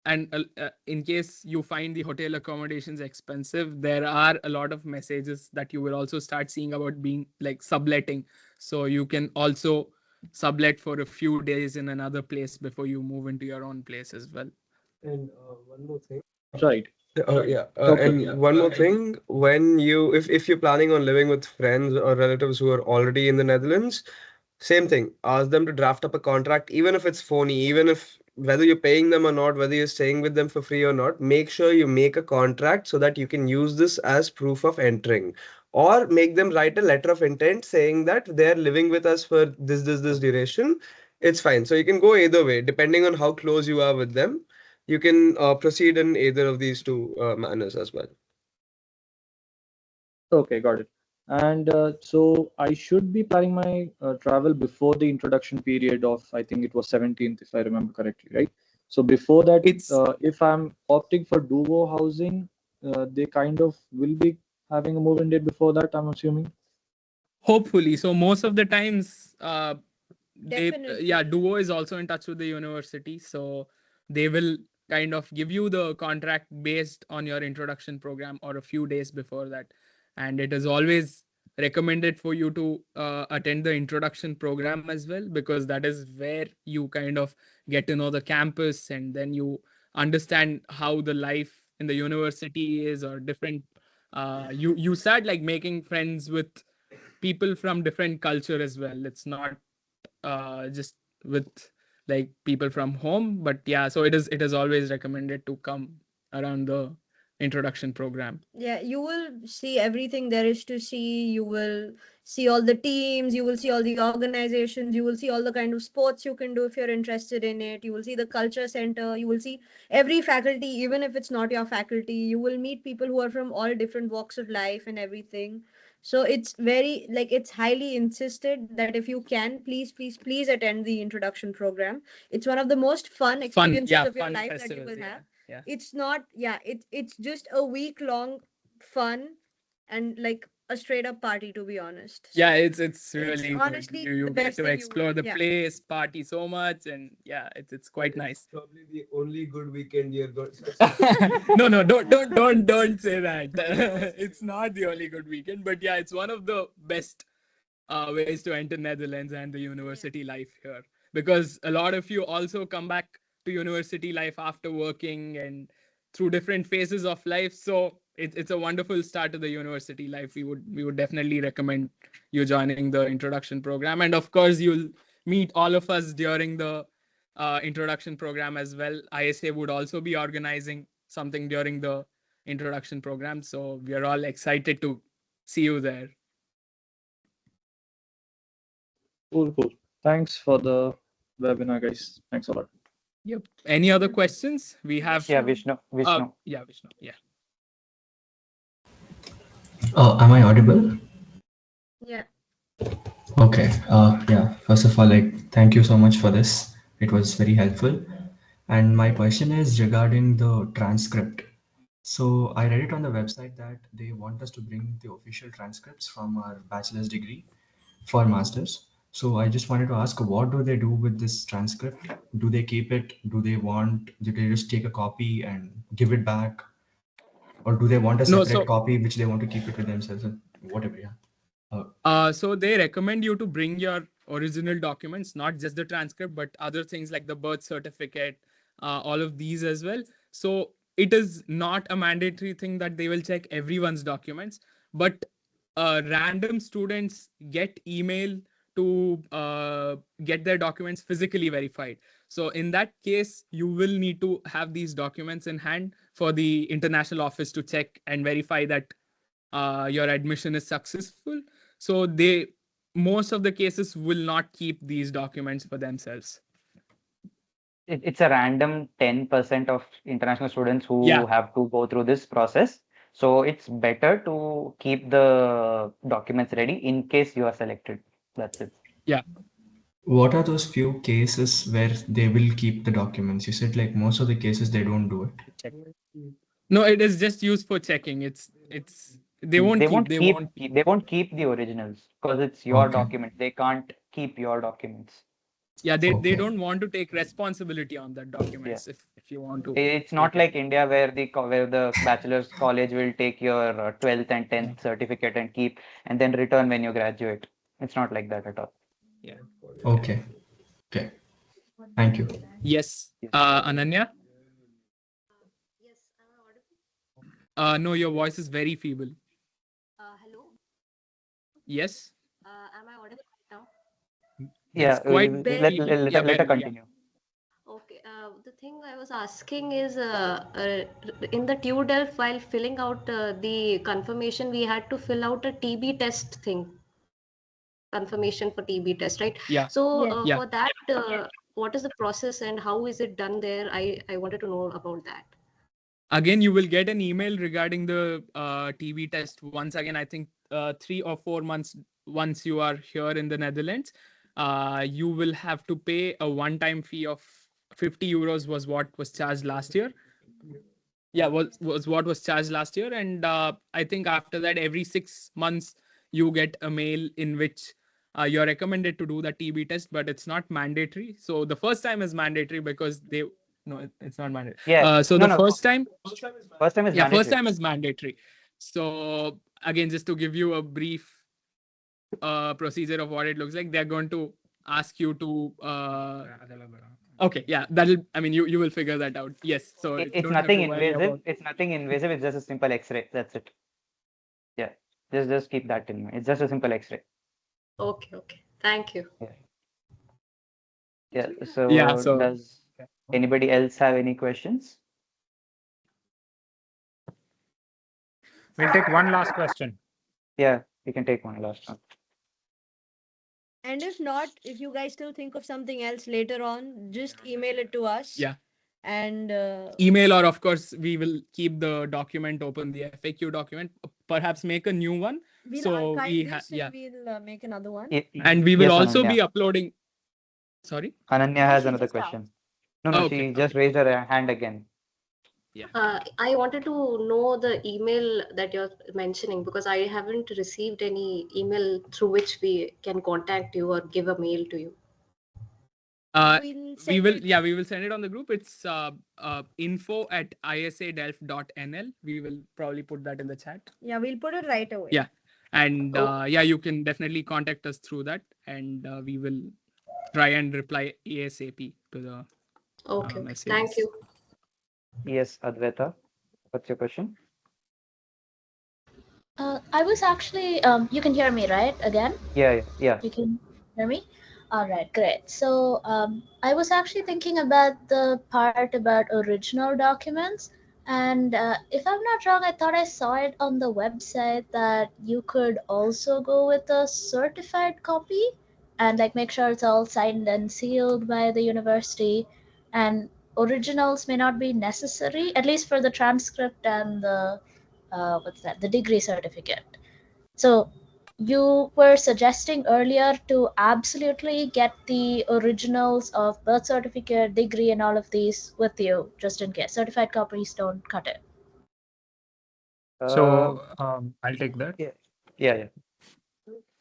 and in case you find the hotel accommodations expensive, there are a lot of messages that you will also start seeing about being like subletting. So you can also sublet for a few days in another place before you move into your own place as well. And one more thing. Right. Yeah. Okay. And one more thing, when if you're planning on living with friends or relatives who are already in the Netherlands, same thing. Ask them to draft up a contract, even if it's phony, even if whether you're paying them or not, whether you're staying with them for free or not, make sure you make a contract so that you can use this as proof of entering. Or make them write a letter of intent saying that they're living with us for this duration. It's fine. So you can go either way, depending on how close you are with them. you can proceed in either of these two manners as well. Okay, got it. And so I should be planning my travel before the introduction period of, I think it was 17th, if I remember correctly, right? So before that, It's if I'm opting for duo housing, they kind of will be having a move-in date before that, I'm assuming. hopefully. So most of the times, Definitely. Duo is also in touch with the university, so they will kind of give you the contract based on your introduction program or a few days before that. And it is always recommended for you to attend the introduction program as well, because that is where you kind of get to know the campus, and then you understand how the life in the university is, or different you start like making friends with people from different culture as well. It's not just with like people from home, but yeah, so it is always recommended to come around the introduction program. Yeah, you will see everything there is to see. You will see all the teams, you will see all the organizations, you will see all the kind of sports you can do if you're interested in it. You will see the culture center, you will see every faculty, even if it's not your faculty. You will meet people who are from all different walks of life and everything. So it's very like it's highly insisted that if you can, please attend the introduction program. It's one of the most fun Fun, experiences yeah, of your fun life that you festivals, will yeah, have. yeah. It's not, yeah, it's just a week long fun and like a straight up party, to be honest. Yeah, So it's it's really good. honestly You the get best to thing you will, explore the yeah. place, party so much, and yeah, it's quite It's nice. probably the only good weekend you're going. No, no, don't say that. It's not the only good weekend, but yeah, it's one of the best ways to enter Netherlands and the university life here, because a lot of you also come back to university life after working and through different phases of life. So it's a wonderful start to the university life. We would definitely recommend you joining the introduction program, and of course you'll meet all of us during the introduction program as well. ISA would also be organizing something during the introduction program, so we are all excited to see you there. Cool, cool. Thanks for the webinar, guys. Thanks a lot. Yep. Any other questions? We have. Yeah, Vishnu. Vishnu. Yeah, Vishnu. Yeah. Am I audible? Yeah. Okay. Yeah. First of all, like, thank you so much for this. It was very helpful. And my question is regarding the transcript. So I read it on the website that they want us to bring the official transcripts from our bachelor's degree for masters. So I just wanted to ask, what do they do with this transcript? Do they keep it? Do they just take a copy and give it back? Or do they want a No, separate so copy which they want to keep it with themselves and whatever? Yeah. so they recommend you to bring your original documents, not just the transcript, but other things like the birth certificate, all of these as well. So it is not a mandatory thing that they will check everyone's documents, but random students get email to get their documents physically verified. So in that case, you will need to have these documents in hand for the international office to check and verify that your admission is successful. So they most of the cases will not keep these documents for themselves. It's a random 10% of international students who Yeah. have to go through this process. So it's better to keep the documents ready in case you are selected. That's it. Yeah. What are those few cases where they will keep the documents? You said like most of the cases they don't do it. Check. No, it is just used for checking. It's they won't They keep. won't They keep won't keep. they won't keep the originals because it's your Okay. document. They can't keep your documents. Yeah, they Okay. don't want to take responsibility on that Yeah. documents if you want to It's not take it. like India where the bachelor's college will take your 12th and 10th certificate and keep and then return when you graduate. It's not like that at all. Yeah. Okay. Okay. Thank you. Yes. Ananya? Yes, am I audible? No, your voice is very feeble. Hello. Yes. Am I audible right now? Yeah, It's quite Barely. feeble. Yeah, let her barely. Yeah. continue. Okay. The thing I was asking is, in the TU-Delft, while filling out the confirmation, we had to fill out a TB test thing, confirmation for TB test, right? Yeah. So Yes. Yeah. for that, what is the process and how is it done there? I wanted to know about that. Again, you will get an email regarding the TB test. Once again, I think 3 or 4 months once you are here in the Netherlands, you will have to pay a one-time fee of 50 euros was what was charged last year. Yeah, was what was charged last year. And I think after that, every 6 months, you get a mail in which you're recommended to do the TB test, but it's not mandatory. So the first time is mandatory because they no, it's not mandatory. Yeah. So No, the no. first time, First time is yeah, first mandatory. time is mandatory. So again, just to give you a brief procedure of what it looks like, they're going to ask you to okay, yeah, that'll, I mean, you will figure that out. Yes, so you It's don't have to nothing worry invasive. about. It's nothing invasive. It's just a simple X-ray. That's it. Yeah. Just keep that in mind. It's just a simple X-ray. Okay. Thank you. Yeah. Yeah. Yeah, So so does anybody else have any questions? We'll take one last question. Yeah, we can take one last one. And if not, if you guys still think of something else later on, just email it to us. yeah, And email, or of course we will keep the document open, the FAQ document, perhaps make a new one. we'll So archive we this yeah, and we'll make another one. and we will Yes, also Ananya. be uploading. Sorry. Ananya No, has she another just question. asked. No, no, Okay, she just raised her hand again. Yeah. I wanted to know the email that you're mentioning because I haven't received any email through which we can contact you or give a mail to you. We'll We send will, it. yeah, we will send it on the group. It's info@isadelft.nl. We will probably put that in the chat. Yeah, we'll put it right away. Yeah, and Oh. yeah, you can definitely contact us through that, and we will try and reply ASAP to the Okay. messages. Thank you. Yes, Advaita, what's your question? I was actually, you can hear me, right? Again? Yeah. You can hear me? All right, great. So I was actually thinking about the part about original documents. And if I'm not wrong, I thought I saw it on the website that you could also go with a certified copy and like make sure it's all signed and sealed by the university. And originals may not be necessary, at least for the transcript and the the degree certificate. So you were suggesting earlier to absolutely get the originals of birth certificate, degree, and all of these with you, just in case certified copies don't cut it. So I'll take that. Yeah.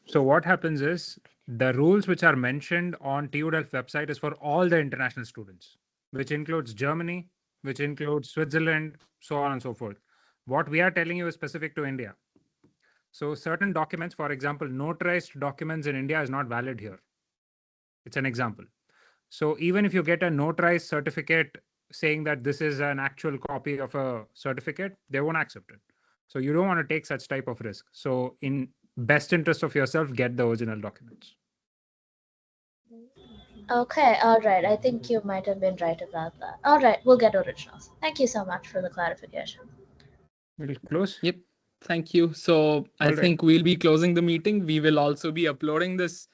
So what happens is the rules which are mentioned on TU Delft website is for all the international students, which includes Germany, which includes Switzerland, so on and so forth. What we are telling you is specific to India. So certain documents, for example, notarized documents in India is not valid here. It's an example. So even if you get a notarized certificate saying that this is an actual copy of a certificate, they won't accept it. So you don't want to take such type of risk. So in best interest of yourself, get the original documents. Okay, all right. I think you might have been right about that. All right, we'll get originals. Thank you so much for the clarification. We'll close. Yep. Thank you. So I think we'll be closing the meeting. We will also be uploading this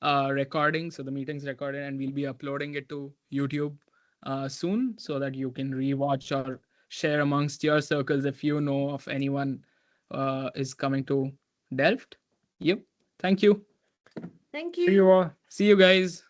recording. So the meeting's recorded and we'll be uploading it to YouTube soon so that you can rewatch or share amongst your circles if you know of anyone is coming to Delft. Yep. Thank you. Thank you. See you all. See you guys.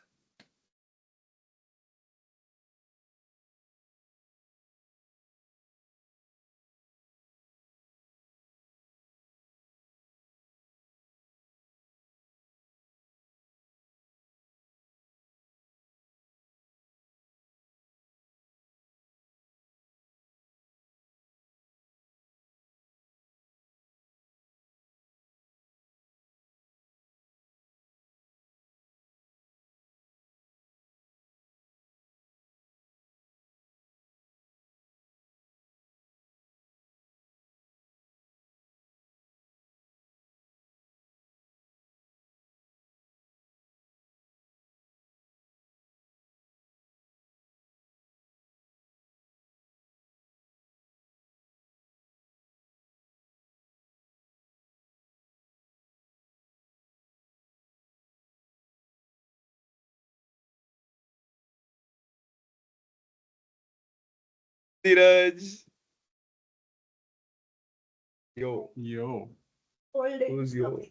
Dheeraj. Yo. Who's yo?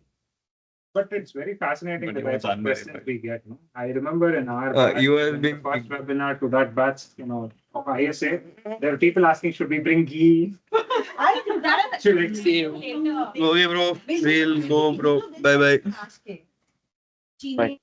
But it's very fascinating the type of questions we get. No? I remember in our You have when the been first webinar to that batch, of ISA, there were people asking, should we bring ghee? Should we Okay, bro. We'll go, bro. Bye bye. Bye.